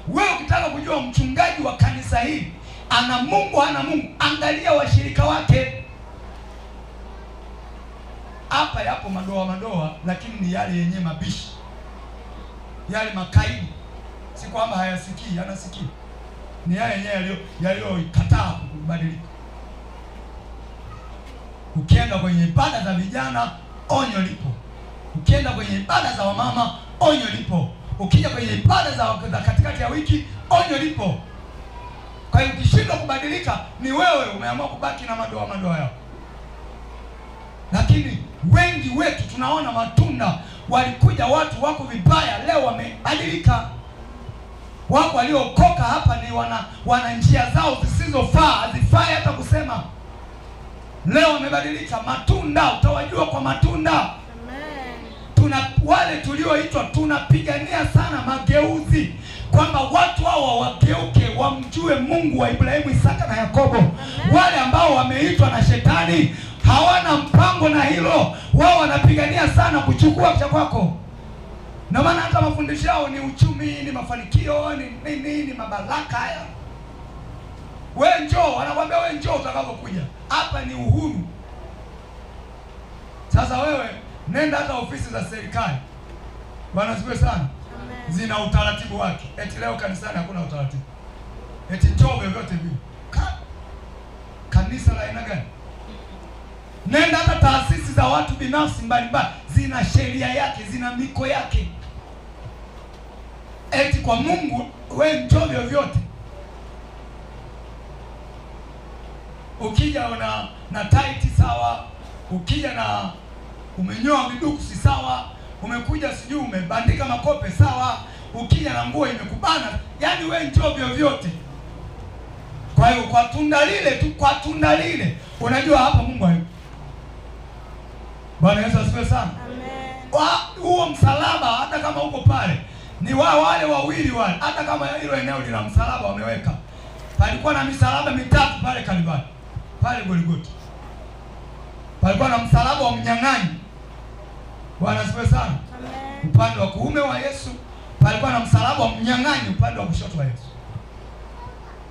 Speaker 1: Wewe ukitaka kujua mchungaji wa kanisa hili ana Mungu hana Mungu, angalia washirika wake. Hapa yapo madoa, lakini ni yale yenye mabishi, yale makaidi. Si kwamba hayasikii, anasikia. Ni yale yenyewe yaliyokataa kubadilika. Ukienda kwenye ibada za vijana, onyo lipo. Ukienda kwenye ibada za wamama, onyo lipo. Ukija kwenye ibada za katikati ya wiki, onyo lipo. Kwa hiyo ukishindwa kubadilika, ni wewe umeamua kubaki na madoa yao. Lakini wengi wetu tunaona matunda. Walikuja watu wako vibaya, leo wamebadilika. Wako waliokoka hapa ni wana njia zao zisizofaa, hazifai hata kusema. Leo wamebadilika. Matunda utawajua kwa matunda. Amen. Wale tulioitwa tunapigania sana mageuzi, kwamba watu hao wageuke, wamjue Mungu wa Ibrahimu, Isaka na Yakobo. Amen. Wale ambao wameitwa na shetani hawana mpango na hilo. Wao wanapigania sana kuchukua cha kwako. Na maana hata mafundisho yao ni uchumi, ni mafanikio, ni mabaraka haya. Wewe njoo, wanakuambia wewe njoo utakapokuja. Hapa ni uhuru. Sasa wewe nenda hata ofisi za serikali. Bwana asifiwe sana. Amen. Zina utaratibu wake. Eti leo kanisani hakuna utaratibu. Eti njoo vyovyote vile. Kanisa la aina gani? Nenda hata taasisi za watu binafsi mbalimbali, zina sheria yake, zina miko yake. Eti kwa Mungu wewe njoo vyovyote. Ukija na tight sawa, ukija na umenyoa viduku si sawa, umekuja sijui umebandika makope sawa, ukija na nguo imekubana, yani wewe njoo vyovyote. Kwa hiyo kwa tunda lile unajua hapa Mungu hayupo. Bwana Yesu asifiwe sana. Amen. Huo msalaba hata kama uko pale, ni wale wawili wale, hata kama hilo eneo lina msalaba wameweka. Palikuwa na misalaba mitatu pale Kalvari. Pale Golgotha. Palikuwa na msalaba wa mnyang'anyi. Bwana asifiwe sana. Amen. Upande wa kuume wa Yesu palikuwa na msalaba wa mnyang'anyi upande wa kushoto wa Yesu.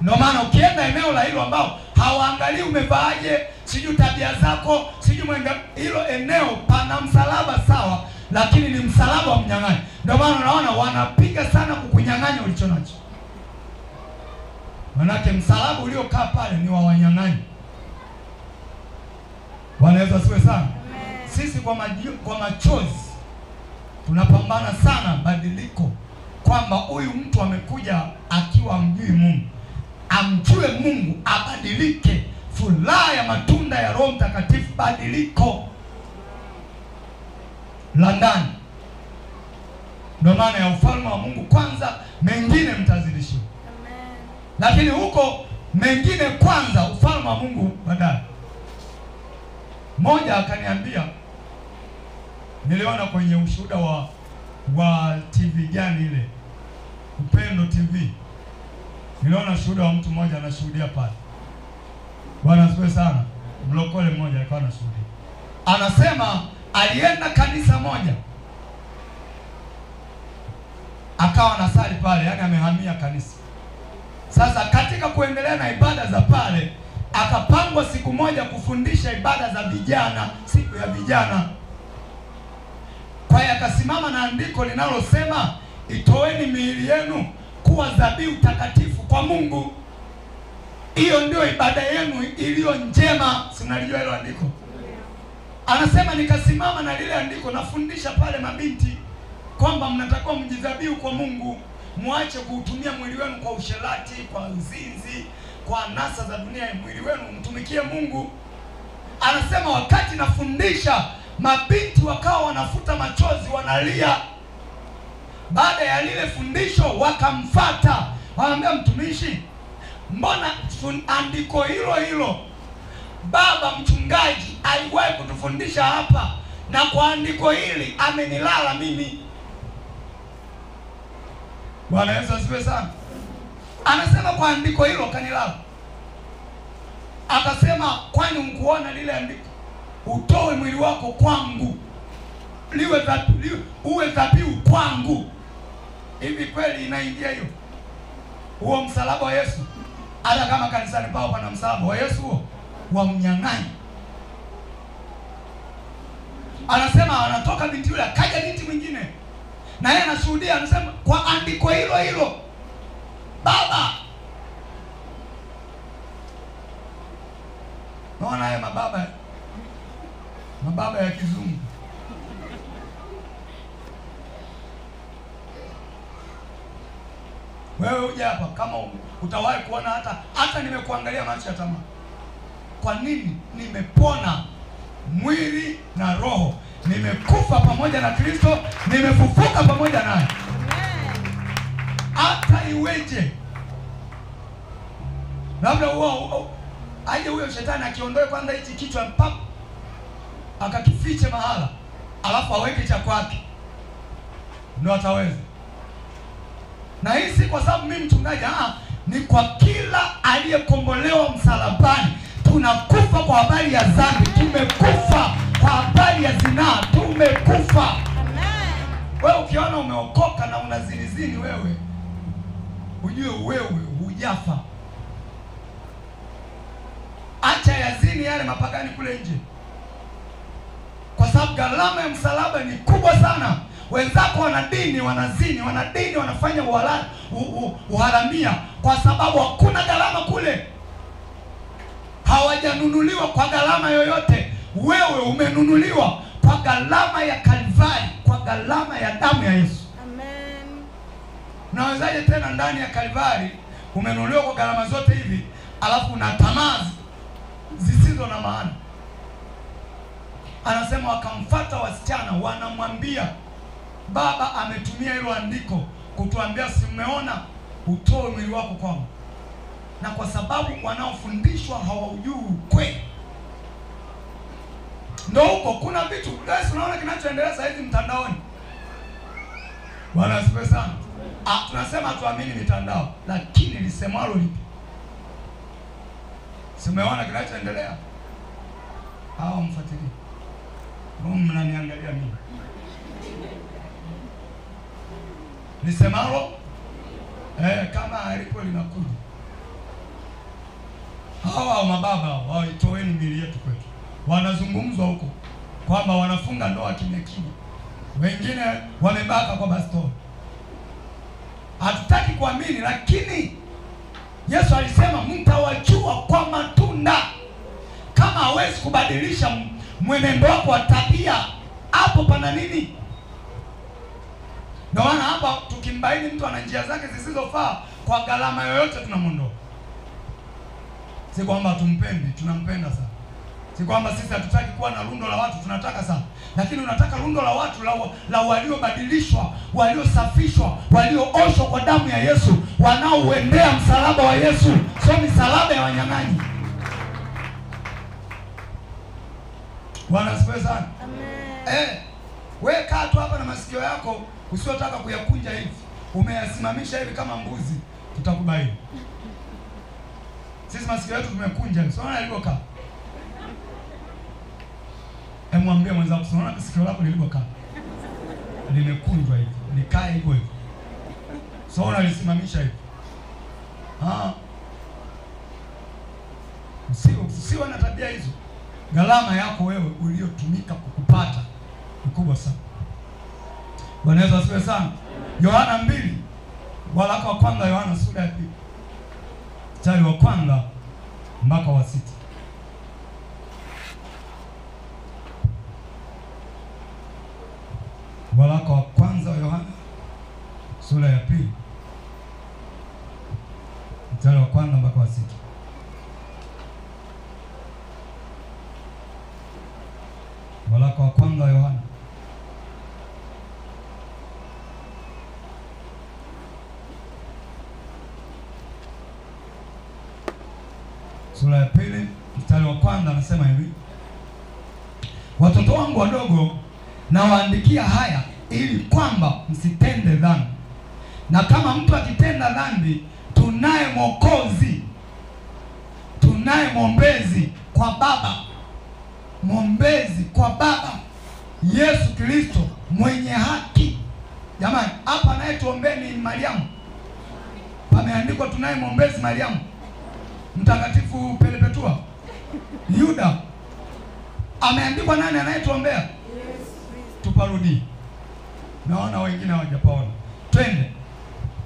Speaker 1: Ndio maana ukienda eneo la hilo ambao hawaangalii umevaaje, sijui tabia zako, sijui mwenda, hilo eneo pana msalaba sawa, lakini ni msalaba wa mnyang'anyi. Ndio maana unaona wanapiga sana kukunyang'anya ulicho nacho. Manake msalaba uliokaa pale ni wa wanyang'anyi. Bwana Yesu asifiwe sana. Amen. Sisi kwa machozi tunapambana sana badiliko, kwamba huyu mtu amekuja akiwa amjui Mungu, amjue Mungu, abadilike. Furaha ya matunda ya Roho Mtakatifu, badiliko la ndani. Ndio maana ya ufalme wa Mungu kwanza, mengine mtazidishiwa. Amen. Lakini huko mengine kwanza, ufalme wa Mungu baadaye. Mmoja akaniambia, niliona kwenye ushuhuda wa TV gani ile, Upendo TV. Niliona shuhuda wa mtu mmoja anashuhudia pale. Bwana asifiwe sana. Mlokole mmoja alikuwa anashuhudia. Anasema alienda kanisa moja, akawa anasali pale, yani amehamia kanisa. Sasa katika kuendelea na ibada za pale, akapangwa siku moja kufundisha ibada za vijana, siku ya vijana. Kwa Kwa hiyo akasimama na andiko linalosema itoeni miili yenu kuwa dhabihu takatifu kwa Mungu. Hiyo ndio ibada yenu iliyo njema. Si mnalijua hilo andiko? Anasema nikasimama na lile andiko nafundisha pale mabinti kwamba mnatakiwa mjidhabihu kwa Mungu, muache kuutumia mwili wenu kwa usherati, kwa uzinzi, kwa anasa za dunia. Mwili wenu mtumikie Mungu. Anasema wakati nafundisha, mabinti wakawa wanafuta machozi, wanalia. Baada ya lile fundisho wakamfuata, wanamwambia mtumishi, mbona andiko hilo hilo baba mchungaji aliwahi kutufundisha hapa, na kwa andiko hili amenilala mimi. Bwana Yesu asifiwe sana. Anasema kwa andiko hilo kanilala. Akasema kwani mkuona lile andiko, utoe mwili wako kwangu, uwe dhabihu kwangu. Hivi kweli inaingia hiyo? Huo msalaba wa Yesu, hata kama kanisani pao pana msalaba wa Yesu, huo wa mnyang'anyi. Anasema anatoka binti yule, akaja binti mwingine na yeye anashuhudia, anasema kwa andiko hilo hilo baba. Naona haya mababa ya kizungu. Wewe uje hapa kama utawahi kuona hata nimekuangalia macho ya tamaa. Kwa nini? Nimepona mwili na roho, nimekufa pamoja na Kristo, nimefufuka pamoja naye. Hata iweje labda aje huyo shetani akiondoe kwanza hichi kichwa pap, akakifiche mahala, alafu aweke cha kwake, ndio ataweza. Na hii si kwa sababu mimi mchungaji, ni kwa kila aliyekombolewa msalabani. Tunakufa kwa habari ya dhambi, tumekufa kwa habari ya zinaa, tumekufa. Amen. Wewe ukiona umeokoka na unazinizini, wewe ujue wewe hujafa. Acha yazini yale mapagani kule nje, kwa sababu gharama ya msalaba ni kubwa sana. Wenzako wanadini wanazini, wanadini wanafanya uharamia, kwa sababu hakuna gharama kule. Hawajanunuliwa kwa gharama yoyote. Wewe umenunuliwa kwa gharama ya Kalvari, kwa gharama ya damu ya Yesu. Amen. Unawezaje tena ndani ya Kalvari umenunuliwa kwa gharama zote hivi, alafu una tamaa zisizo na maana? Anasema wakamfuata wasichana, wanamwambia baba ametumia hilo andiko kutuambia, si mmeona utoe mwili wako kwangu. Na kwa sababu wanaofundishwa hawaujui ukweli, ndio huko kuna vitu guys, unaona kinachoendelea sasa hivi mtandaoni. Bwana asifiwe sana. Tunasema tuamini mitandao, lakini lisemalo lipi? Simeona kinachoendelea? Hao mfuatilie. Mnaniangalia mimi. Lisemalo kama alipo linakuja. Hawa mababa waitoeni miili yetu kwetu. Wanazungumzwa huko kwamba wanafunga ndoa kimya kimya, wengine wamebaka kwa bastola. Hatutaki kuamini, lakini Yesu alisema mtawajua kwa matunda. Kama hawezi kubadilisha mwenendo wako wa tabia, hapo pana nini? Ndio maana hapa tukimbaini mtu ana njia zake zisizofaa, kwa gharama yoyote tunamondoa. Si kwamba tumpendi, tunampenda sana. Si kwamba sisi hatutaki kuwa na rundo la watu, tunataka sana. Lakini unataka rundo la watu la waliobadilishwa, waliosafishwa, waliooshwa kwa damu ya Yesu, wanaouendea msalaba wa Yesu, sio misalaba ya wanyang'anyi. Bwana asifiwe sana. Amen. Wewe kaa tu hapa na masikio yako usiotaka kuyakunja hivi, umeyasimamisha hivi kama mbuzi, tutakubaini. Sisi masikio yetu tumekunja, sio alivyokaa. Mwambie mwenzako, unaona sikio lako lilivyokaa, limekunjwa hivi, nikae hivyo hivyo. Sio unalisimamisha hivi. Usiwe na tabia hizo. Gharama yako wewe uliotumika kukupata ni kubwa sana. Bwana Yesu asifiwe sana. Yohana 2, waraka wa kwanza Yohana sura ya 2 mstari wa kwanza mpaka wa 6. Waraka wa kwanza wa Yohana sura ya 2 mstari wa kwanza mpaka wa 6. Waraka wa kwanza wa Yohana sura ya 2 mstari wa kwanza anasema hivi: watoto wangu wadogo, nawaandikia haya ili kwamba msitende dhambi. Na kama mtu akitenda dhambi, tunaye Mwokozi, tunaye mwombezi kwa Baba. Mwombezi kwa Baba, Yesu Kristo mwenye haki. Jamani, hapa anayetuombea ni Mariamu. Pameandikwa tunaye mwombezi Mariamu, Mtakatifu Perpetua, Yuda. Ameandikwa nani anayetuombea? Yes. Tuparudi. Naona wengine hawajapaona. Twende.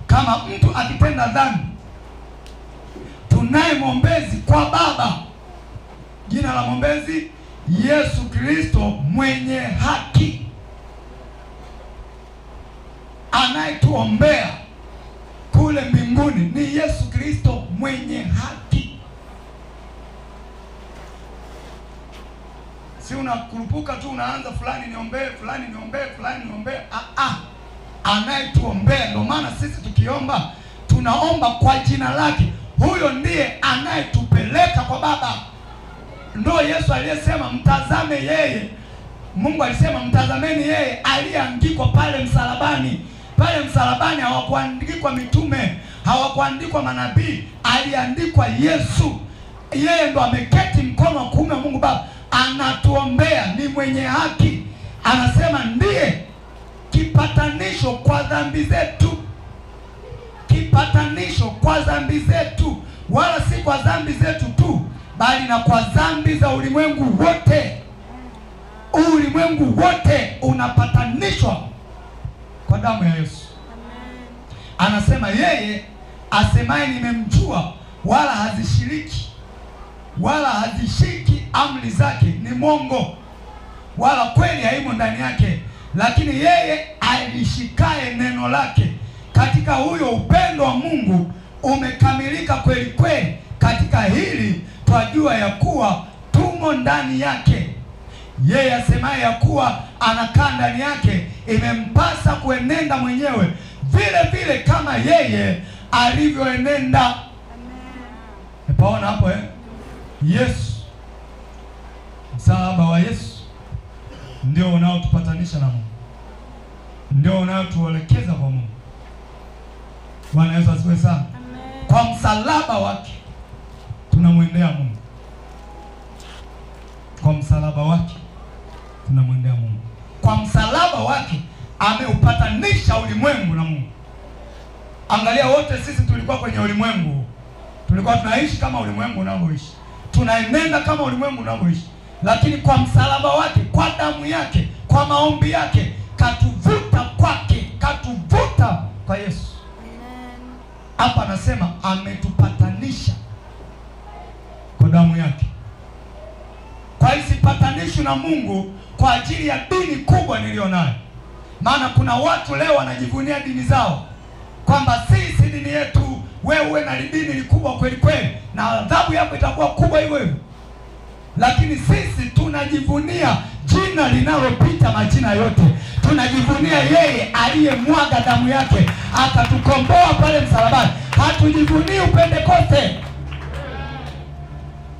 Speaker 1: Kama mtu akitenda dhambi, tunaye mwombezi kwa Baba. Jina la mwombezi Yesu Kristo mwenye haki. Anayetuombea kule mbinguni ni Yesu Kristo mwenye haki. Si unakurupuka tu unaanza fulani niombee, fulani niombee, fulani niombee. Anayetuombea. Ndio maana sisi tukiomba tunaomba kwa jina lake. Huyo ndiye anayetupeleka kwa Baba. Ndio Yesu aliyesema mtazame yeye. Mungu alisema mtazameni yeye aliyeangikwa pale msalabani. Pale msalabani hawakuandikwa mitume, hawakuandikwa manabii, aliandikwa Yesu. Yeye ndo ameketi mkono wa kuume wa Mungu Baba, anatuombea, ni mwenye haki. Anasema ndiye kipatanisho kwa dhambi zetu. Kipatanisho kwa dhambi zetu, wala si kwa dhambi zetu tu, bali na kwa dhambi za ulimwengu wote. Ulimwengu wote unapatanishwa kwa damu ya Yesu. Anasema yeye asemaye nimemjua, wala hazishiki amri zake ni mwongo, wala kweli haimo ndani yake. Lakini yeye alishikaye neno lake, katika huyo upendo wa Mungu umekamilika kweli kweli. Katika hili twajua ya kuwa tumo ndani yake. Yeye asemaye ya kuwa anakaa ndani yake, imempasa kuenenda mwenyewe vile vile kama yeye alivyoenenda. Unaona hapo Yesu, msalaba wa Yesu ndio unaotupatanisha na Mungu, ndio unaotuelekeza kwa Mungu. Bwana Yesu asifiwe sana. Kwa msalaba wake tunamwendea Mungu. Kwa msalaba wake tunamwendea Mungu. Kwa msalaba wake ameupatanisha ulimwengu na Mungu. Angalia, wote sisi tulikuwa kwenye ulimwengu. Tulikuwa tunaishi kama ulimwengu unavyoishi. Tunaenenda kama ulimwengu unavyoishi. Lakini kwa msalaba wake, kwa damu yake, kwa maombi yake, katuvuta kwake, katuvuta kwa Yesu. Hapa anasema ametupatanisha kwa damu yake. Kwa hiyo sipatanishwi na Mungu kwa ajili ya dini kubwa nilionayo. Maana kuna watu leo wanajivunia dini zao, kwamba sisi dini yetu, wewe na dini ni kubwa kweli kweli, na adhabu yako itakuwa kubwa hivyo hivyo. Lakini sisi tunajivunia jina linalopita majina yote. Tunajivunia yeye aliyemwaga damu yake akatukomboa pale msalabani. Hatujivunii Upentekoste.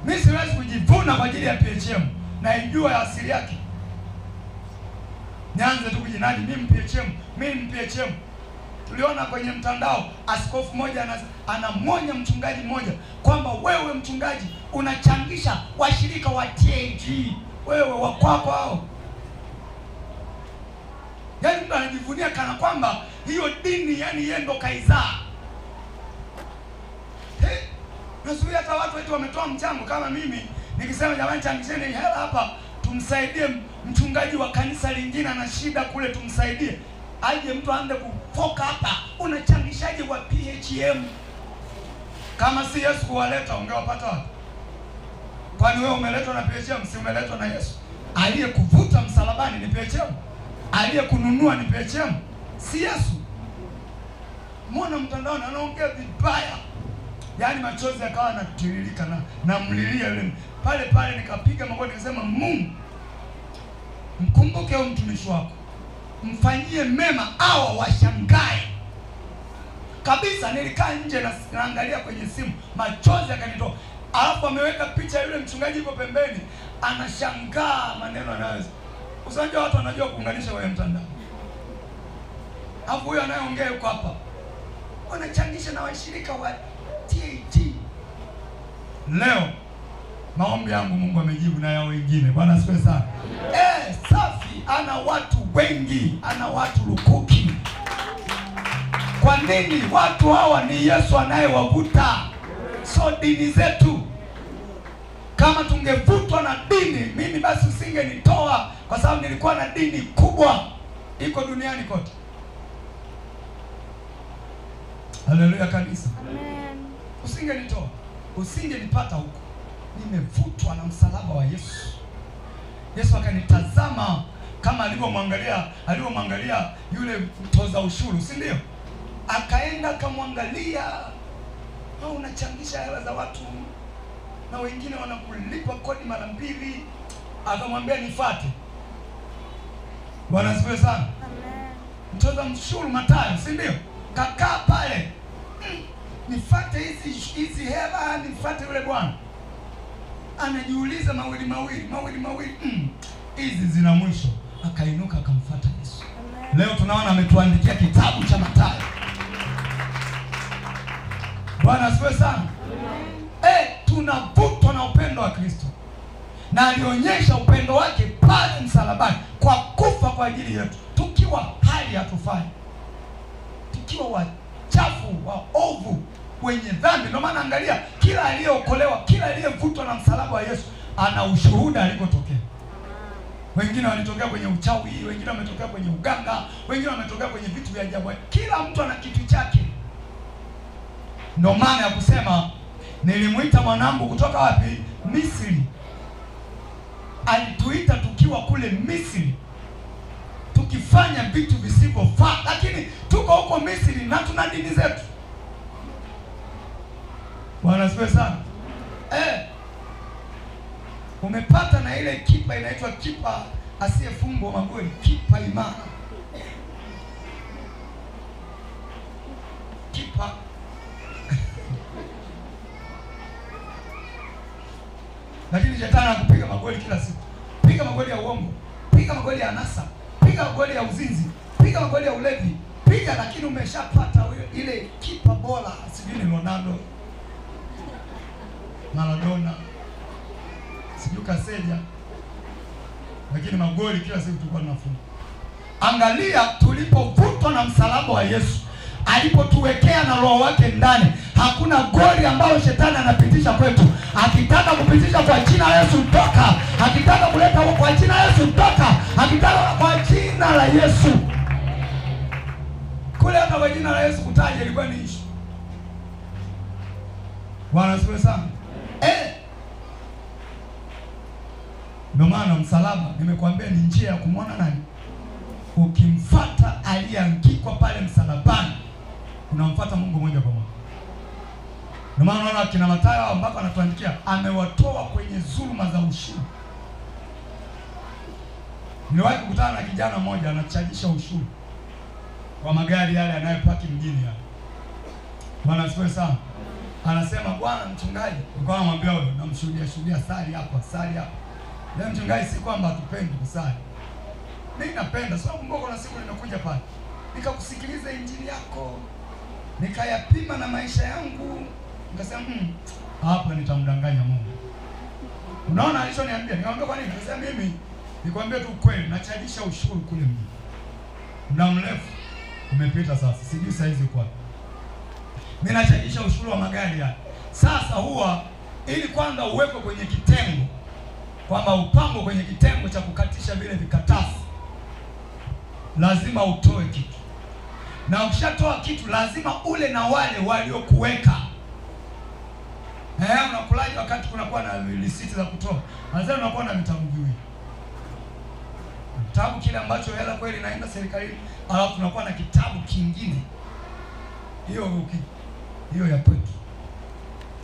Speaker 1: Mimi siwezi kujivuna kwa ajili ya PHM, na ijua asili yake. Nianze tu kujinadi mimi PHM. Tuliona kwenye mtandao askofu mmoja anamwonya mchungaji mmoja kwamba wewe mchungaji unachangisha washirika wa TAG, wewe wakwako hao. Yaani mtu anajivunia kana kwamba hiyo dini yani yeye ndo kaizaa. Nasuia hata watu wetu wametoa mchango kama mimi nikisema jamani changisheni hela hapa tumsaidie mchungaji wa kanisa lingine ana shida kule tumsaidie. aje mtu aanze kufoka hapa, unachangishaje wa PHM? Kama si Yesu kuwaleta ungewapata wapi? Kwani wewe umeletwa na PHM? Si umeletwa na Yesu? Aliyekuvuta msalabani ni PHM? Aliyekununua ni PHM? Si Yesu? Muona mtandaoni anaongea vibaya, yaani machozi yakawa yanatiririka na mlilia yule pale pale. Nikapiga magoti nikasema, Mungu mkumbuke huyu mtumishi wako, mfanyie mema, hawa washangae kabisa. Nilikaa nje na naangalia kwenye simu, machozi yakanitoa. Alafu ameweka picha yule mchungaji yuko pembeni, anashangaa maneno anayoweza. Usijua watu wanajua kuunganisha kwenye mtandao. Alafu huyo anayeongea yuko hapa, wanachangisha na washirika wa TAT. Leo maombi yangu Mungu amejibu na yao wengine. Bwana asifiwe sana. Safi, ana watu wengi, ana watu lukuki. Kwa nini? Watu hawa ni Yesu anayewavuta. So dini zetu, kama tungevutwa na dini, mimi basi usingenitoa, kwa sababu nilikuwa na dini kubwa iko duniani kote. Haleluya kanisa.
Speaker 2: Amen.
Speaker 1: Usingenitoa, usingenipata huko. Nimevutwa na msalaba wa Yesu. Yesu akanitazama kama alivyomwangalia yule mtoza ushuru, si ndio? Akaenda akamwangalia, unachangisha hela za watu na wengine wanakulipa kodi mara mbili. Akamwambia nifuate. Bwana asifiwe sana.
Speaker 2: Amen.
Speaker 1: Mtoza ushuru Mathayo, si ndio? Kakaa pale, nifuate hizi hela, nifuate yule bwana. Anajiuliza mawili, hizi zina mwisho. Akainuka akamfuata Yesu.
Speaker 2: Amen.
Speaker 1: Leo tunaona ametuandikia kitabu cha Mathayo. Bwana asifiwe sana. Tunavutwa na upendo wa Kristo, na alionyesha upendo wake pale msalabani kwa kufa kwa ajili yetu, tukiwa hali hatufai, tukiwa wachafu, waovu, wenye dhambi. Ndio maana angalia, kila aliyeokolewa, kila aliyevutwa na msalaba wa Yesu ana ushuhuda alikotokea. Wengine walitokea kwenye uchawi, wengine wametokea kwenye uganga, wengine wametokea kwenye vitu vya ajabu. Kila mtu ana kitu chake. Ndio maana ya kusema nilimuita mwanangu kutoka wapi? Misri. Alituita tukiwa kule Misri, tukifanya vitu visivyofaa, lakini tuko huko Misri na tuna dini zetu. Bwana asifiwe sana. Umepata na ile kipa inaitwa kipa asiyefungwa magoli, kipa imara. Kipa lakini shetani anakupiga magoli kila siku. Piga magoli ya uongo, piga magoli ya anasa, piga magoli ya uzinzi, piga magoli ya ulevi, piga, lakini umeshapata ile kipa bora, sijui ni Ronaldo, Maradona, sijui Kaseja, lakini magoli kila siku tulikuwa tunafunga. Angalia tulipovutwa na msalaba wa Yesu, alipotuwekea na roho wake ndani, hakuna goli ambalo shetani anapitisha kwetu. Akitaka kupitisha kwa jina la Yesu toka, akitaka kuleta kwa jina la Yesu toka, akitaka kwa jina la Yesu. Kule hata kwa jina la Yesu kutaja ilikuwa ni issue. Bwana asifiwe sana. Ndio maana msalaba nimekuambia ni njia ya kumwona nani? Ukimfuata aliyeangikwa pale msalabani, unamfuata Mungu moja kwa moja. Ndio maana unaona kina Mathayo ambao anatuandikia, amewatoa kwenye dhuluma za ushuru. Niliwahi kukutana na kijana mmoja anachajisha ushuru kwa magari yale yanayopaki mjini hapa. Bwana asifiwe sana. Anasema, bwana mchungaji, nilikuwa namwambia wewe, namshuhudia sali hapa, sali hapa. Leo mchungaji, si kwamba hatupendi kusali. Mimi napenda, sababu Mungu na siku nimekuja pale, nikakusikiliza injili yako, nikayapima na maisha yangu, nikasema hapa nitamdanganya Mungu. Unaona alichoniambia? Nikamwambia kwa nini? Akasema, mimi nikwambia tu kweli, nachajisha ushuru kule mjini. Muda mrefu umepita sasa, sijui saizi kwa. Mimi nachajisha ushuru wa magari haya. Sasa huwa ili kwanza uwekwe kwenye kitengo, kwamba upambo kwenye kitengo cha kukatisha vile vikatasi. lazima utoe kitu, na ukishatoa kitu lazima ule na wale waliokuweka. Unakulaje wakati kunakuwa na risiti za kutoa? Lazima unakuwa na vitabu viwili, kitabu kile ambacho hela kweli inaenda serikalini, alafu tunakuwa na kitabu kingine, hiyo ya kwetu.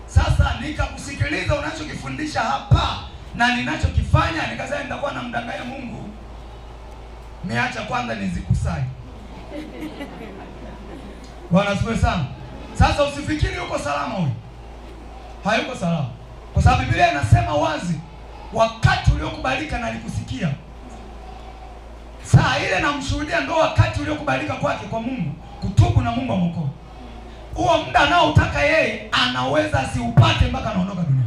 Speaker 1: Sasa nikakusikiliza unachokifundisha hapa na ninachokifanya, nikasema nitakuwa namdanganya Mungu, niacha kwanza nizikusanye. Bwana asifiwe sana. Sasa usifikiri uko salama huyu. Hayuko salama. Kwa sababu Biblia inasema wazi, wakati uliokubalika na alikusikia. Saa ile namshuhudia ndo wakati uliokubalika kwake kwa Mungu, kutubu na Mungu amwokoe. Huo muda nao utaka yeye anaweza asiupate mpaka anaondoka dunia.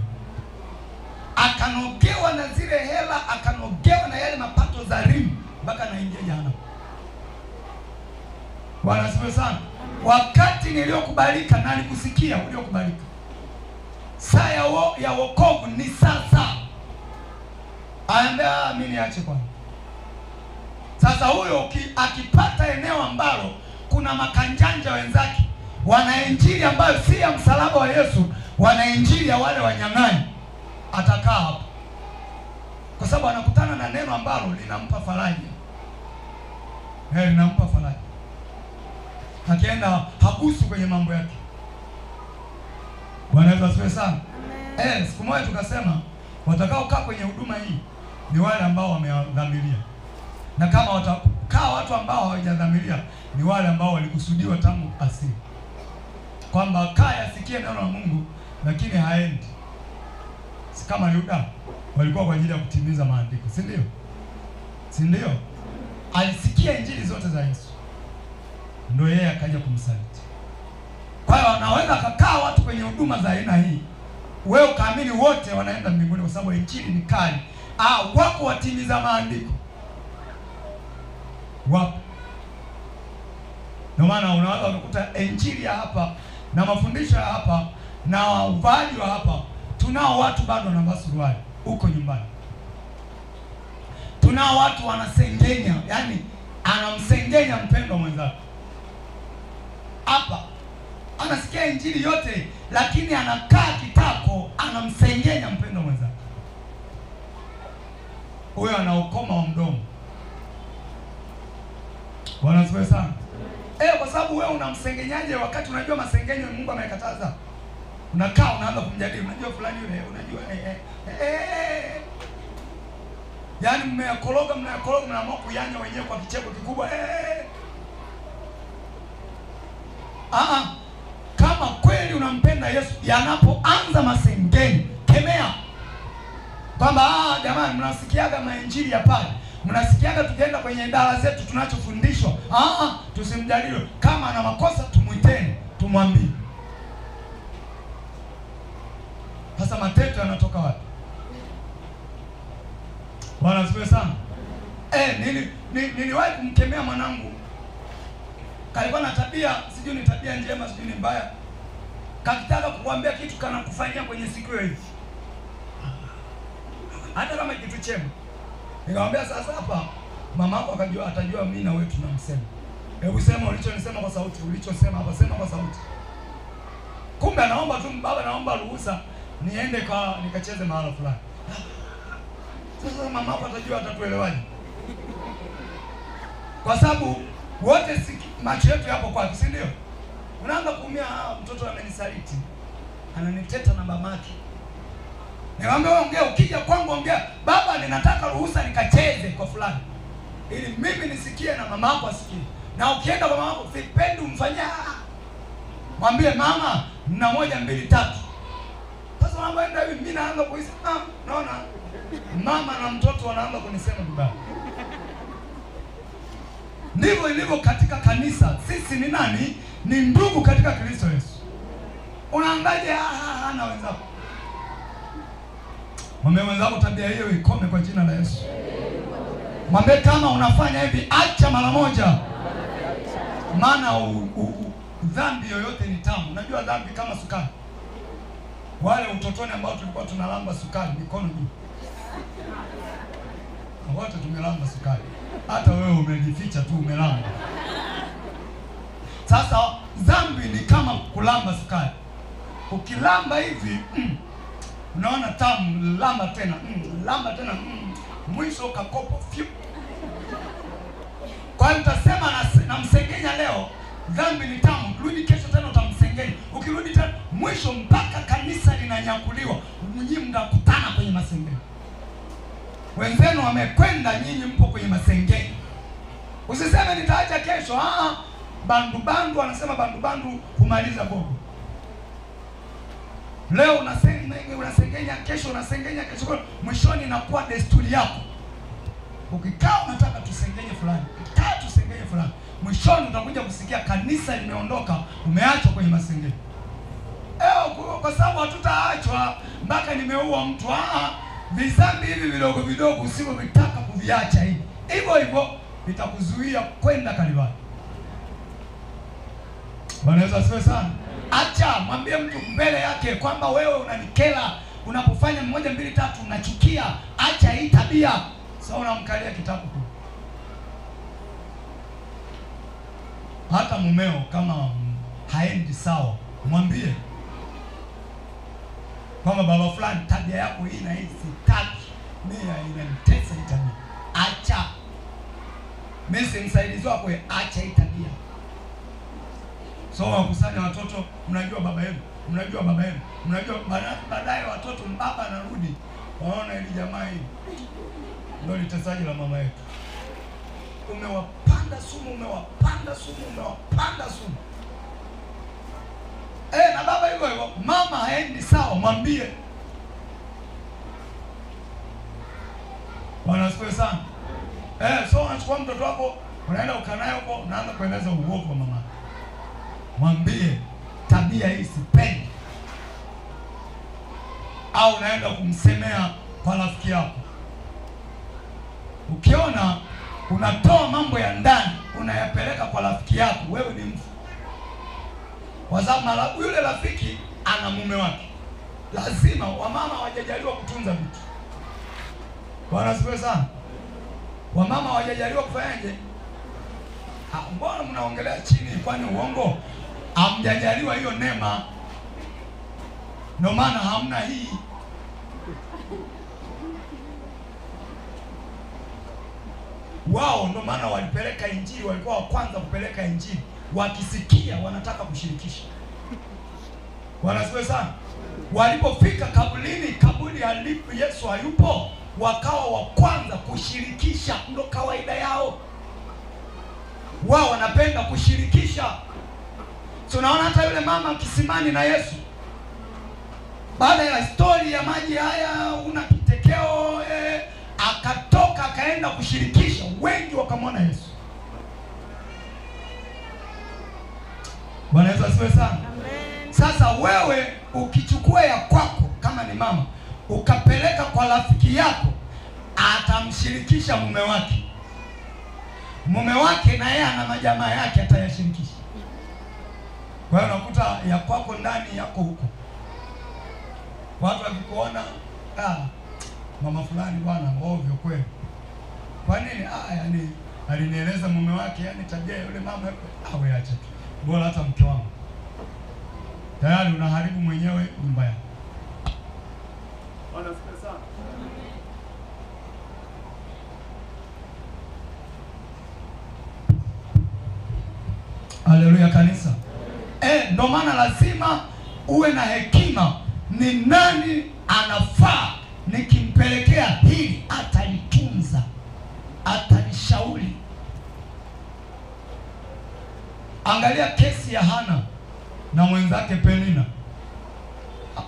Speaker 1: Akanogewa na zile hela, akanogewa na yale mapato za rimu mpaka anaingia jehanamu. Bwana asifiwe sana. Wakati niliokubalika na alikusikia, uliokubalika. Saa ya wokovu ni sasa. Aenda mimi niache kwa. Sasa huyo akipata eneo ambalo kuna makanjanja wenzake wana injili ambayo si ya msalaba wa Yesu, wana injili ya wale wanyang'anyi, atakaa hapo. Kwa sababu anakutana na neno ambalo linampa faraja. Linampa faraja. Akienda hagusu kwenye mambo yake. Bwana Yesu asifiwe sana. Siku moja tukasema watakao kaa kwenye huduma hii ni wale ambao wamedhamiria. Na kama watakaa watu ambao hawajadhamiria ni wale ambao walikusudiwa tangu asili. Kwamba kaya asikie neno la Mungu lakini haendi. Si kama Yuda walikuwa kwa ajili ya kutimiza maandiko, si ndio? Si ndio? Alisikia injili zote za Yesu, ndio yeye akaja kumsaliti. Kwa hiyo anaweza kukaa watu kwenye huduma za aina hii, wewe ukaamini wote wanaenda mbinguni kwa sababu injili ni kali. Wako watimiza maandiko. Wapo. Ndio maana unaweza kukuta injili ya hapa na mafundisho ya hapa na uvaaji wa hapa, tunao watu bado wanavaa suruali huko nyumbani. Tunao watu wanasengenya, yani anamsengenya mpendwa mwenzake. Hapa anasikia injili yote lakini anakaa kitako anamsengenya mpendwa mwenzake. Huyo ana ukoma wa mdomo. Bwana asifiwe sana. Kwa sababu wewe unamsengenyaje wakati unajua masengenyo Mungu amekataza? Unakaa unaanza kumjadili, unajua fulani yule, unajua yaani mmeyakoroga mnaamua kuyanya wenyewe kwa kicheko kikubwa. Kama kweli unampenda Yesu, yanapoanza masengenyo, kemea. Kwamba jamani, mnasikiaga mainjili ya pale, mnasikiaga tukienda kwenye idara zetu tunachofundishwa. Tusimjadili. Kama ana makosa tumuiteni, tumwambie. Sasa mateto yanatoka wapi? Bwana asifiwe sana. Niliwahi kumkemea mwanangu. Kalikuwa na tabia, sijui ni tabia njema, sijui ni mbaya. Kakitaka kukuambia kitu kana kufanyia kwenye siku hiyo. Hata kama kitu chema. Nikamwambia sasa hapa mamako atajua mimi na wewe tunamsema. Hebu sema ulichonisema kwa sauti, ulichosema hapa sema kwa sauti. Kumbe anaomba tu, baba naomba ruhusa niende nikacheze mahali fulani. Sasa mamako atajua, atatuelewaje? Kwa sababu wote macho yetu yapo kwake, si ndio? Unaanza kuumia, mtoto amenisaliti. Ananiteta na mamake. Nikamwambia ongea, ukija kwangu ongea. Baba ninataka ruhusa nikacheze kwa fulani. Ili mimi nisikie na mamako asikie. Na ukienda kwa mamako sipendi umfanyia. Mwambie mama, na 1 2 3. Sasa mama enda hivi, mimi naanza kuhisi, naona mama na mtoto wanaanza kunisema vibaya. Ndivyo ilivyo katika kanisa. Sisi ni nani? Ni ndugu katika Kristo Yesu. Unaangaje na wenzako? Mwambie wenzako tabia hiyo ikome kwa jina la Yesu. Mwambie kama unafanya hivi acha mara moja. Maana dhambi yoyote ni tamu. Unajua dhambi kama sukari. Wale utotoni ambao tulikuwa tunalamba sukari mikono juu. Wote tumelamba sukari. hata wewe umejificha tu, umelamba. Sasa dhambi ni kama kulamba sukari. Ukilamba hivi unaona tamu, lamba tena mwisho kakopo fiu. Kwa hiyo utasema namsengenya leo, dhambi ni tamu, rudi kesho tena utamsengenya, ukirudi tena, mwisho mpaka kanisa linanyakuliwa, nyinyi mtakutana kwenye masengenyo. Wenzenu wamekwenda, nyinyi mpo kwenye masengenyo. Usiseme nitaacha kesho. Bandu anasema bandu humaliza gogo. Leo unasengenya, kesho unasengenya, kesho mwishoni inakuwa desturi yako. Ukikaa unataka tusengenye fulani, tusengenye fulani, mwishoni utakuja kusikia kanisa limeondoka, umeachwa kwenye masengenyo. Kwa sababu hatutaachwa mpaka nimeua mtu. Visambi hivi vidogo vidogo usivyotaka kuviacha hivyo vitakuzuia kwenda Kalvari. Bwana Yesu asifiwe sana. Acha, mwambie mtu mbele yake kwamba wewe unanikela, unapofanya 1 2 3 unachukia, acha hii tabia. Sasa unamkalia kitabu tu. Hata mumeo kama haendi sawa, mwambie kwamba baba fulani, tabia yako hii na hii sitaki, mimi inanitesa hii tabia. Acha. Mimi si msaidizi wako, acha hii tabia. So wakusanya watoto, mnajua baba yenu, mnajua baadaye watoto, baba anarudi, waona ili jamaa hii ndio litesaji la mama yetu. Umewapanda sumu. Na baba hivyo, mama haendi sawa, mwambie. Bwana asifiwe sana. So unachukua mtoto wako, unaenda ukanaye huko, unaanza kueleza uovu wa mama. Mwambie tabia hii sipendi. Au unaenda kumsemea kwa rafiki yako. Ukiona unatoa mambo ya ndani unayapeleka kwa rafiki yako, wewe ni mfu. Kwa sababu yule rafiki ana mume wake. Lazima wamama hawajajaliwa kutunza vitu. Bwana asifiwe sana. Wamama hawajajaliwa kufanyaje? Mbona mnaongelea chini, kwani uongo? Hamjajaliwa hiyo neema. Ndio maana hamna hii. Wao ndio maana walipeleka injili, walikuwa wa kwanza kupeleka injili. Wakisikia wanataka kushirikisha. Wanasiwe sana. Walipofika kaburi halipo, Yesu hayupo, wakawa wa kwanza kushirikisha. Ndio kawaida yao. Wao wanapenda kushirikisha. Tunaona hata yule mama kisimani na Yesu, baada ya story ya maji haya, una kitekeo, akatoka akaenda kushirikisha, wengi wakamwona Yesu. Bwana Yesu asifiwe sana. Amen. Sasa wewe ukichukua ya kwako kama ni mama, ukapeleka kwa rafiki yako, atamshirikisha mume wake. Mume wake na yeye ana majamaa yake, atayashirikisha. Kwa hiyo unakuta ya kwako ndani, yako huko. Watu wakikuona, mama fulani bwana ovyo kweli. Kwa nini? Yani alinieleza mume wake, yani tabia yule mama hapo. Wewe acha tu. Bora hata mke wangu. Tayari unaharibu mwenyewe nyumba yako. Bwana asifiwe sana. Haleluya kanisa. Ndio maana lazima uwe na hekima. Ni nani anafaa nikimpelekea hili atalitunza, atalishauri. Angalia kesi ya Hana na mwenzake Penina.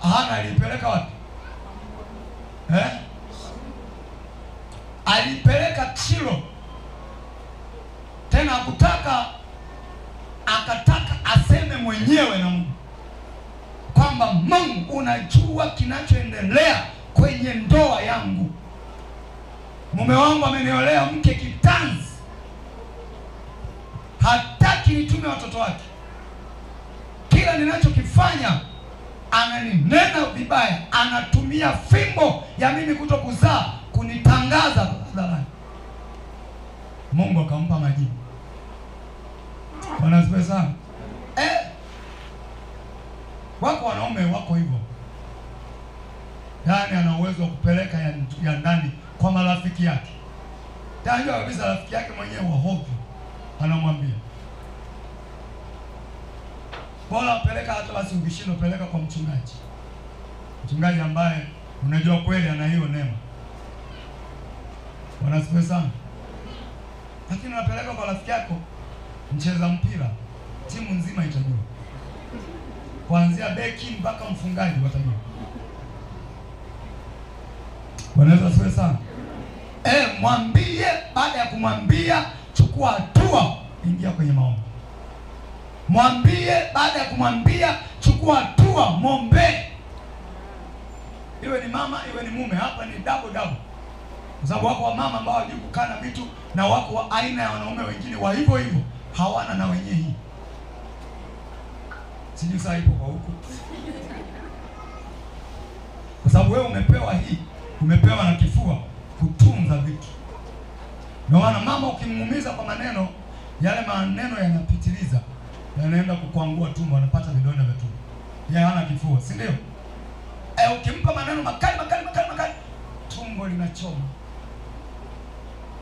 Speaker 1: Hana alipeleka wapi? Alipeleka Shilo. Tena akataka aseme mwenyewe na Mungu kwamba Mungu, unajua kinachoendelea kwenye ndoa yangu. Mume wangu ameniolea mke kitanzi, hataki nitume watoto wake. Kila ninachokifanya ananinena vibaya, anatumia fimbo ya mimi kutokuzaa kunitangaza hadharani. Mungu akampa majibu. Wanasikia sana. Wako wanaume wako hivyo. Yaani ana uwezo wa kupeleka ya ndani kwa marafiki yake. Tajua kabisa rafiki yake mwenyewe wa hovyo. Anamwambia, bora peleka hata basi ukishindwa peleka kwa mchungaji. Mchungaji ambaye unajua kweli ana hiyo neema. Wanasikia sana. Lakini unapeleka kwa rafiki yako mcheza mpira, timu nzima itajua. Kuanzia beki mpaka mfungaji watajua. Wanaweza siwe sana. Mwambie, baada ya kumwambia chukua hatua, ingia kwenye maombi. Mwambie, baada ya kumwambia chukua hatua, muombe. Iwe ni mama, iwe ni mume, hapa ni double. Kwa sababu wako wa mama ambao hawajui kukaa na vitu, na wako wa aina ya wanaume wengine wa hivyo hawana na wenyewe hii. Sijui saa ipo kwa huku. Kwa sababu wewe umepewa hii, umepewa na kifua kutunza vitu. Ndio maana mama ukimuumiza kwa maneno, yale maneno yanapitiliza, yanaenda kukuangua tumbo, anapata vidonda vya tumbo. Yeye hana kifua, si ndio? Ukimpa maneno makali, tumbo linachoma.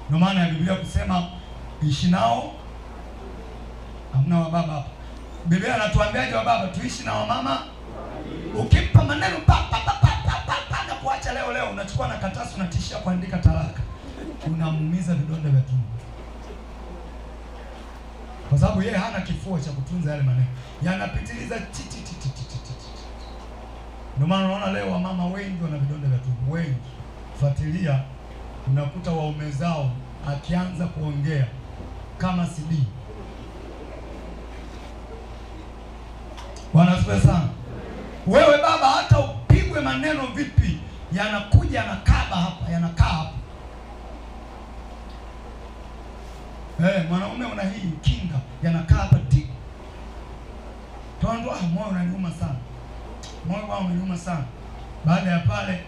Speaker 1: Ndio maana ya Biblia kusema ishi nao. Hamna wa baba hapa. Biblia anatuambiaje wa baba? Tuishi na wa mama. Ukimpa maneno na kuacha leo unachukua na karatasi unatishia kuandika talaka. Unamuumiza vidonda vya tumbo. Kwa sababu yeye hana kifua cha kutunza yale maneno. Yanapitiliza Ndio maana unaona leo wamama wengi wana vidonda vya tumbo, wengi. Fuatilia, unakuta waume zao akianza kuongea kama CD. Wanasikia sana. Wewe baba, hata upigwe maneno vipi, yanakuja yanakaba hapa, yanakaa hapa. Mwanaume una hii kinga, yanakaa hapa tiki. Toa moyo unaniuma sana. Moyo wangu unaniuma sana. Baada ya pale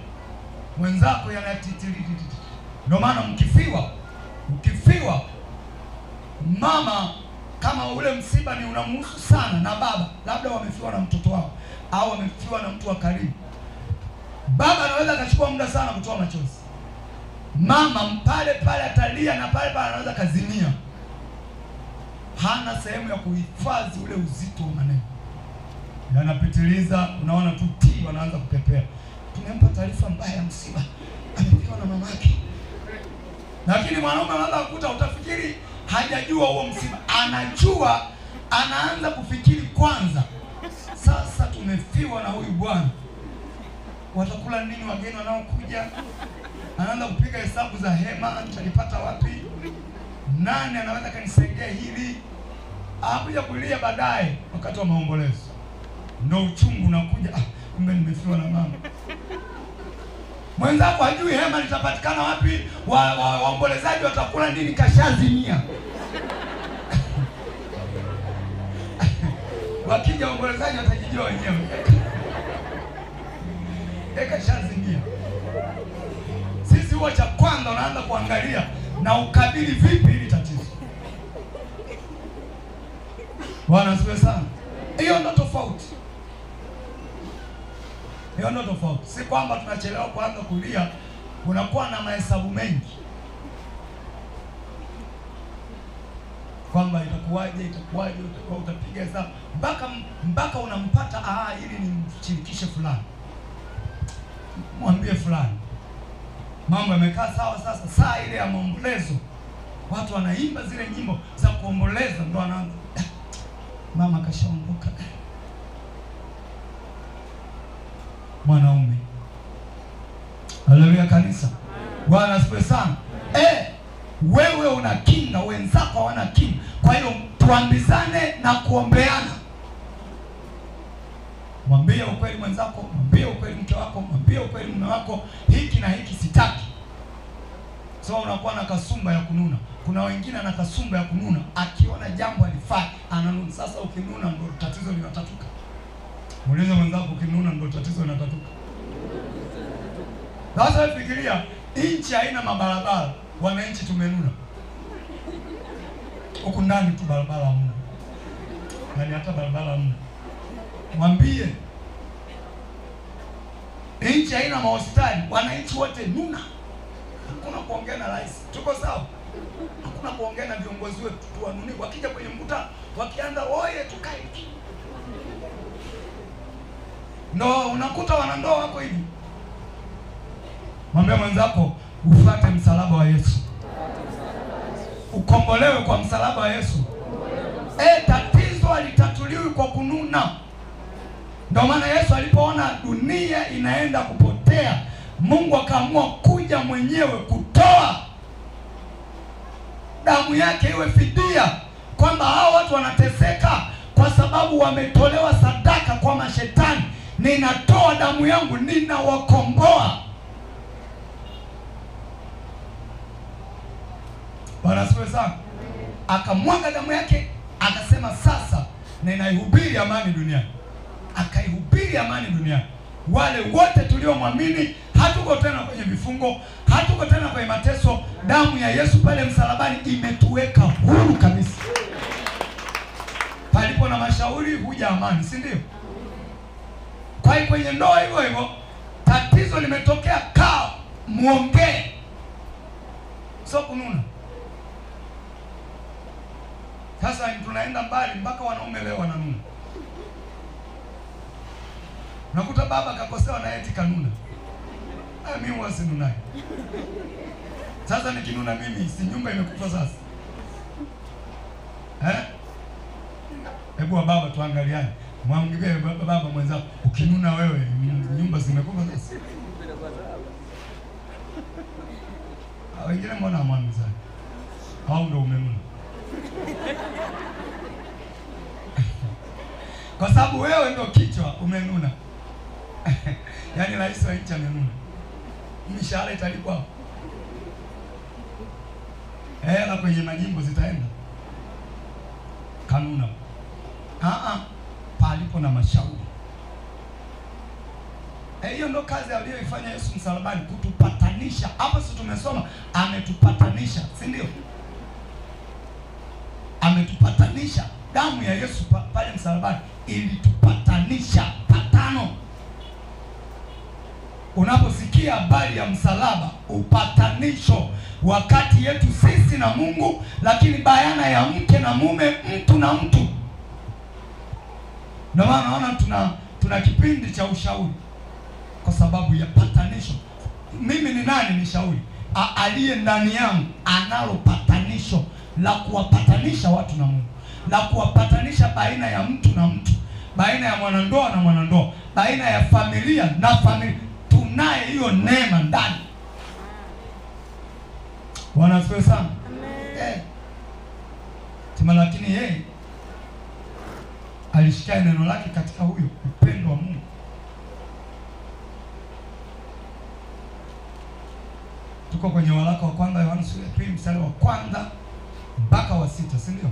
Speaker 1: mwenzako yanatitiriti. Ndio maana mkifiwa mama, kama ule msiba ni unamhusu sana, na baba labda wamefiwa na mtoto wao au wamefiwa na mtu wa karibu, baba anaweza akachukua muda sana kutoa machozi. Mama pale atalia, na pale anaweza kazimia. Hana sehemu ya kuhifadhi ule uzito wa maneno. Yanapitiliza, unaona tu wanaanza kupepea. Tumempa taarifa mbaya ya msiba, amefiwa na mamake. Lakini mwanaume anaanza kukuta, utafikiri hajajua huo msiba. Anajua, anaanza kufikiri kwanza, sasa tumefiwa na huyu bwana, watakula nini wageni wanaokuja? Anaanza kupiga hesabu za hema, nitalipata wapi? Nani anaweza kanisaidia hili? Anakuja kulia baadaye wakati wa maombolezo. Ndio uchungu unakuja, kumbe nimefiwa na mama. Mwenzako hajui hema litapatikana wapi, waombolezaji watakula nini, kashazimia. Wakija waombolezaji watajijua wenyewe. Kashazimia. Sisi huwa cha kwanza unaanza kuangalia na ukabili vipi hili tatizo. Bwana asifiwe sana. Hiyo ndio tofauti. Si kwamba tunachelewa kuanza kulia, unakuwa na mahesabu mengi. Kwamba itakuwaje, utapiga hesabu mpaka unampata, ili nimshirikishe fulani. Mwambie fulani. Mambo yamekaa sawa sasa. Saa ile ya maombolezo, watu wanaimba zile nyimbo za kuomboleza, ndio anaanza, mama kashaondoka. Mwanaume. Haleluya kanisa. Bwana asifiwe sana. Wewe una kinga, wenzako hawana kinga. Kwa hiyo tuambizane na kuombeana. Mwambie ukweli mwenzako, mwambie ukweli mke wako, mwambie ukweli mume wako, hiki na hiki sitaki. So unakuwa na kasumba ya kununa. Kuna wengine ana kasumba ya kununa, akiona jambo alifai ananuna. Sasa ukinuna ndio tatizo linatatuka. Muulize mwenzako, ukinuna ndio tatizo linatatuka. Sasa fikiria, nchi haina mabarabara, wananchi tumenuna. huku ndani tu barabara hamna, yaani hata barabara hamna. Mwambie nchi haina mahospitali, wananchi wote nuna. Hakuna kuongea na rais, tuko sawa? Hakuna kuongea na viongozi wetu tuwanuni, wakija kwenye mkutano wakianza oye tukae tu. Ndo unakuta wanandoa wako hivi. Mwambie mwenzako ufuate msalaba wa Yesu. Ukombolewe kwa msalaba wa Yesu. Tatizo halitatuliwi kwa kununa. Ndio maana Yesu alipoona dunia inaenda kupotea, Mungu akaamua kuja mwenyewe kutoa damu yake iwe fidia, kwamba hao watu wanateseka kwa sababu wametolewa sadaka kwa mashetani. Ninatoa damu yangu, ninawakomboa. Bwana asifiwe sana. Akamwaga damu yake, akasema sasa ninaihubiri amani duniani. Akaihubiri amani duniani. Wale wote tuliomwamini, hatuko tena kwenye vifungo, hatuko tena kwenye mateso. Damu ya Yesu pale msalabani imetuweka huru kabisa. Palipo na mashauri huja amani, si ndio? Kwa hiyo kwenye ndoa hivyo hivyo, tatizo limetokea, kaa muongee, sio kununa. Sasa tunaenda mbali mpaka wanaume leo wananuna. Nakuta baba kakosewa na eti kanuna. Mimi huwa sinunai. Sasa nikinuna mimi, si nyumba imekufa sasa? Hebu baba tuangaliane. Mwambie baba mwenzako, ukinuna wewe nyumba zimekufa sasa. Wengine mbona amani sana? Hao ndio umenuna. Kwa sababu wewe ndio kichwa, umenuna. Yaani rais wa nchi amenuna. Mishahara italipwa. Hela kwenye majimbo zitaenda. Kanuna. Palipo na mashauri. Hiyo ndio kazi aliyoifanya Yesu msalabani, kutupatanisha. Hapa sisi tumesoma ametupatanisha, si ndio? Ametupatanisha. Damu ya Yesu pale msalabani ilitupatanisha, patano. Unaposikia habari ya msalaba, upatanisho wakati yetu sisi na Mungu, lakini bayana ya mke na mume, mtu na mtu. Ndio maana naona tuna kipindi cha ushauri kwa sababu ya patanisho. Mimi ni nani nishauri? Aliye ndani yangu analo patanisho la kuwapatanisha watu na Mungu, la kuwapatanisha baina ya mtu na mtu, baina ya mwanandoa na mwanandoa, baina ya familia na familia. Tunaye hiyo neema ndani. Bwana asifiwe sana. Amen. Lakini yeye alishikia neno lake katika huyo upendo wa Mungu. Tuko kwenye waraka wa kwanza Yohana sura ya 2 mstari wa kwanza mpaka wa 6, si ndio?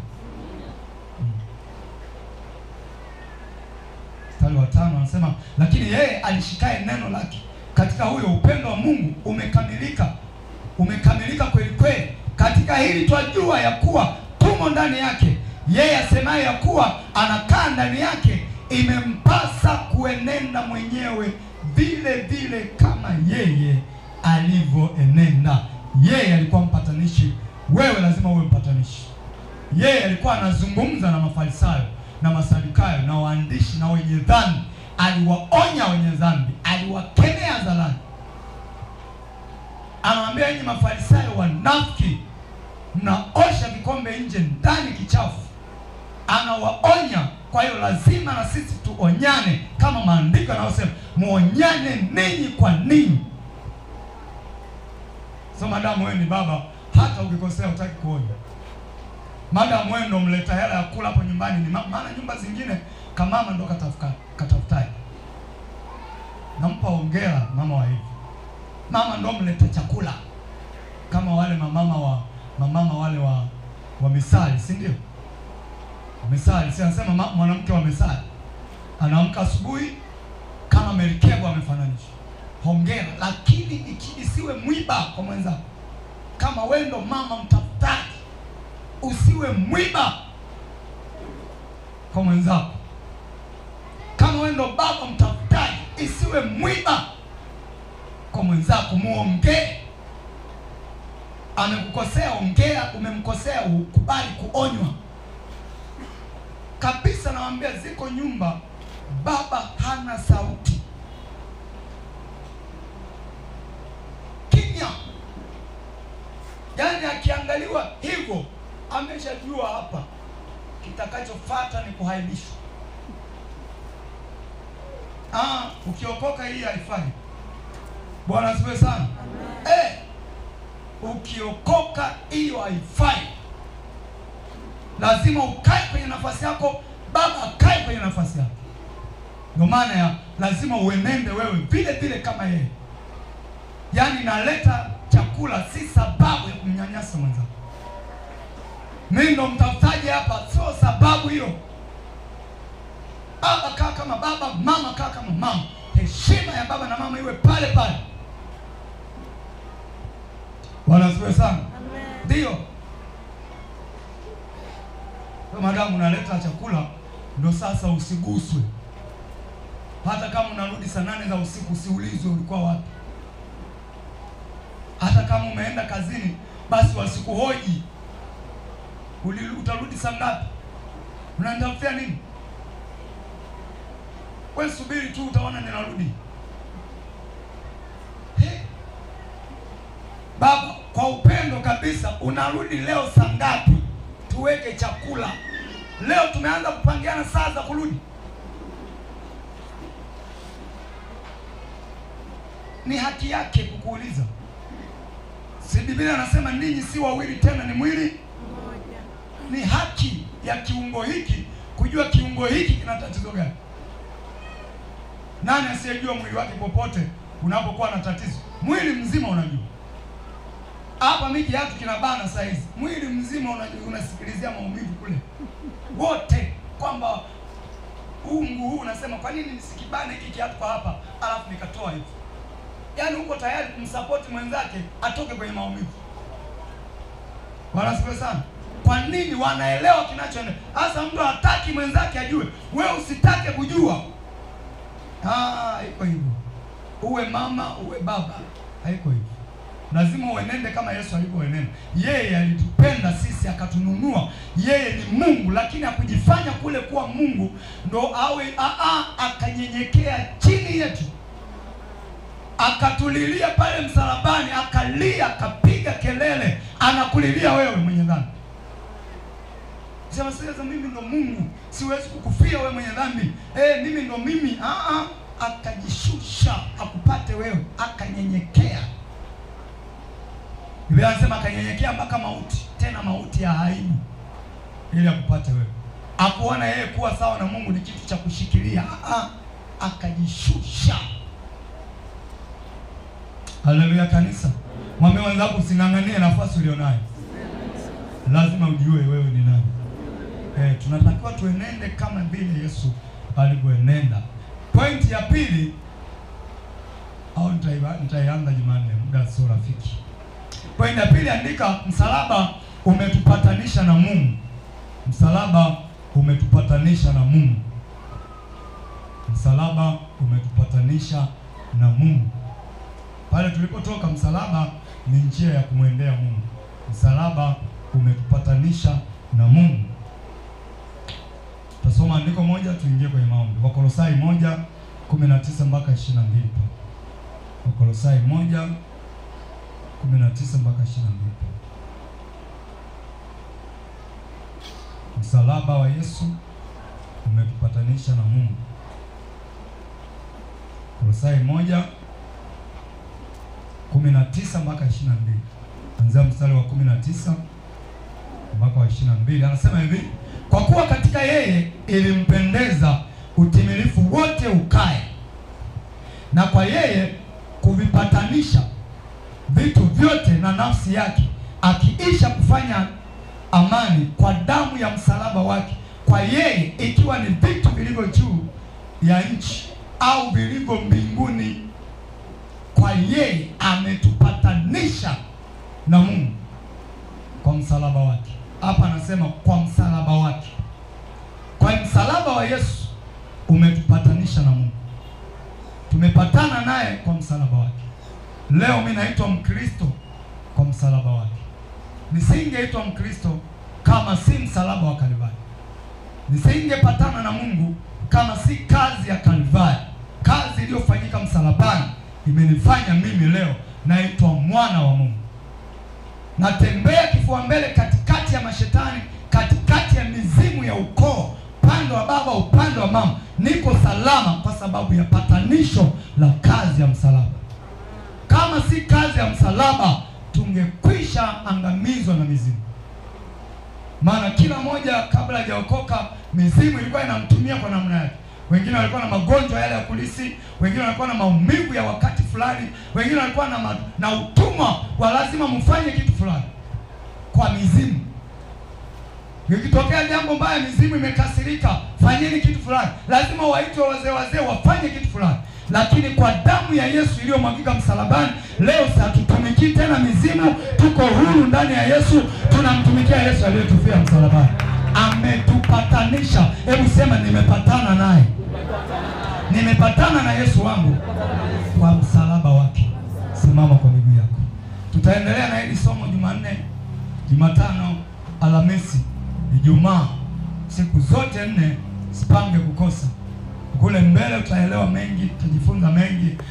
Speaker 1: Mstari wa 5 anasema, lakini yeye alishikaye neno lake katika huyo upendo wa Mungu umekamilika kweli kweli. Katika hili twajua ya kuwa tumo ndani yake. Yeye asemaye ya kuwa anakaa ndani yake, imempasa kuenenda mwenyewe vile vile kama yeye alivyoenenda. Yeye alikuwa mpatanishi, wewe lazima uwe mpatanishi. Yeye alikuwa anazungumza na Mafarisayo na Masadukayo na waandishi na wenye dhambi. Aliwaonya wenye dhambi, aliwakemea hadharani. Anawaambia, nyinyi Mafarisayo wanafiki, mnaosha vikombe nje, ndani kichafu. Anawaonya. Kwa hiyo lazima na sisi tuonyane, kama maandiko yanayosema, muonyane ninyi kwa ninyi. So madamu wewe ni baba, hata ukikosea hutaki kuonya. Madamu wewe ndo mleta hela ya kula hapo nyumbani, ni maana nyumba zingine kama mama ndo katafutaji. Nampa hongera mama wa hivi. Mama ndo mleta chakula. Kama wale mamama wale wa misali, si ndio? Misali, si anasema mwanamke wa misali anaamka asubuhi kama Melkebo amefananisha. Hongera, lakini isiwe mwiba kwa mwenzako. Kama wewe ndo mama mtafutaji, usiwe mwiba kwa mwenzako. Kama wewe ndo baba mtafutaji, isiwe mwiba kwa mwenzako. Muongee. Amekukosea, ongea. Umemkosea, ukubali kuonywa kabisa. Nawaambia, ziko nyumba baba hana sauti, kimya. Yaani akiangaliwa hivyo ameshajua hapa kitakachofuata ni kuhaibishwa. Ukiokoka hii haifai. Bwana asifiwe sana. Ukiokoka hiyo haifai. Lazima ukae kwenye nafasi yako, baba akae kwenye nafasi yako. Ndio maana ya lazima uenende wewe vile vile kama yeye. Yaani naleta chakula si sababu ya kumnyanyasa mwenzako. Mimi ndo mtafutaji hapa, sio sababu hiyo. Baba kaa kama baba, mama kaa kama mama. Heshima ya baba na mama iwe pale pale. Bwana asifiwe sana. Ndio. Kwa madamu unaleta chakula, ndo sasa usiguswe. Hata kama unarudi saa 8 za usiku usiulizwe ulikuwa wapi. Hata kama umeenda kazini, basi wasikuhoji utarudi saa ngapi, unanitafutia nini. Wewe subiri tu, utaona ninarudi. Baba, kwa upendo kabisa, unarudi leo saa ngapi? Tuweke chakula. Leo tumeanza kupangiana saa za kurudi. Ni haki yake kukuuliza. Si Biblia anasema ninyi si wawili tena, ni mwili mmoja. Ni haki ya kiungo hiki kujua kiungo hiki kina tatizo gani. Nani asiyejua mwili wake popote unapokuwa na tatizo? Mwili mzima unajua. Hapa mimi kiatu kinabana saizi. Mwili mzima unajua, unasikilizia maumivu kule. Wote kwamba mguu huu unasema kwa nini nisikibane hiki kiatu kwa hapa alafu nikatoa hivi. Yaani uko tayari kumsupport mwenzake atoke kwenye maumivu. Wanasikia sana. Kwa nini? Wanaelewa kinachoendelea. Sasa mtu hataki mwenzake ajue, wewe usitake kujua. Haiko hivyo. Uwe mama, uwe baba, haiko hivyo. Lazima uenende kama Yesu alivyoenenda. Yeye alitupenda sisi akatununua. Yeye ni Mungu, lakini hakujifanya kule kuwa Mungu ndo awe akanyenyekea chini yetu. Akatulilia pale msalabani, akalia, akapiga kelele, anakulilia wewe mwenye dhambi. Sema sasa mimi ndo Mungu, siwezi kukufia wewe mwenye dhambi. Mimi ndo mimi. Akajishusha akupate wewe, akanyenyekea. Biblia inasema akanyenyekea mpaka mauti, tena mauti ya aibu, ili akupate wewe. Akuona yeye kuwa sawa na Mungu ni kitu cha kushikilia. Akajishusha. Haleluya kanisa. Mwambie wenzako usinganganie nafasi ulionayo. Lazima ujue wewe ni nani. Tunatakiwa tuenende kama vile Yesu alivyoenenda. Point ya pili, au nitaianza Jumanne, muda sio rafiki. Point ya pili, andika msalaba umetupatanisha na Mungu. Msalaba umetupatanisha na Mungu. Msalaba umetupatanisha na Mungu. Pale tulipotoka, msalaba ni njia ya kumwendea Mungu. Msalaba umetupatanisha na Mungu. Tasoma andiko moja tuingie kwenye maombi. Wakolosai 1:19 mpaka 22. Wakolosai 1:19 mpaka 22. Msalaba wa Yesu umetupatanisha na Mungu. Wakolosai 1:19 mpaka 22. Anzia mstari wa 19 mpaka wa 22. Anasema hivi: kwa kuwa katika yeye ilimpendeza utimilifu wote ukae, na kwa yeye kuvipatanisha vitu vyote na nafsi yake, akiisha kufanya amani kwa damu ya msalaba wake. Kwa yeye, ikiwa ni vitu vilivyo juu ya nchi au vilivyo mbinguni, kwa yeye ametupatanisha na Mungu kwa msalaba wake. hapa anasema kwa msalaba wake. Kwa msalaba wa Yesu umetupatanisha na Mungu. Tumepatana naye kwa msalaba wake. Leo mimi naitwa Mkristo kwa msalaba wake. Nisingeitwa Mkristo kama si msalaba wa Kalvari. Nisingepatana na Mungu kama si kazi ya Kalvari. Kazi iliyofanyika msalabani imenifanya mimi leo naitwa mwana wa Mungu. Natembea kifua mbele katikati ya mashetani, katikati ya mizimu ya ukoo, upande wa baba, upande wa mama. Niko salama kwa sababu ya patanisho la kazi ya msalaba. Kama si kazi ya msalaba, tungekwisha angamizwa na mizimu. Maana kila moja kabla hajaokoka, mizimu ilikuwa inamtumia kwa namna yake. Wengine walikuwa na magonjwa yale ya kulisi, wengine walikuwa na maumivu ya wakati fulani, wengine walikuwa na utumwa wa lazima mfanye kitu fulani kwa mizimu. Ikitokea jambo mbaya, mizimu imekasirika, fanyeni kitu fulani, lazima waitwe wazee wafanye kitu fulani. Lakini kwa damu ya Yesu iliyomwagika msalabani, leo hatutumiki tena mizimu, tuko huru ndani ya Yesu, tunamtumikia Yesu aliyetufia msalabani. Ametupatanisha. Hebu sema nimepatana naye. Nimepatana na Yesu wangu kwa msalaba wake. Simama kwa miguu yako. Tutaendelea na hili somo Jumanne, Jumatano, Alhamisi, Ijumaa, siku zote 4. Sipange kukosa. Kule mbele utaelewa mengi, utajifunza mengi.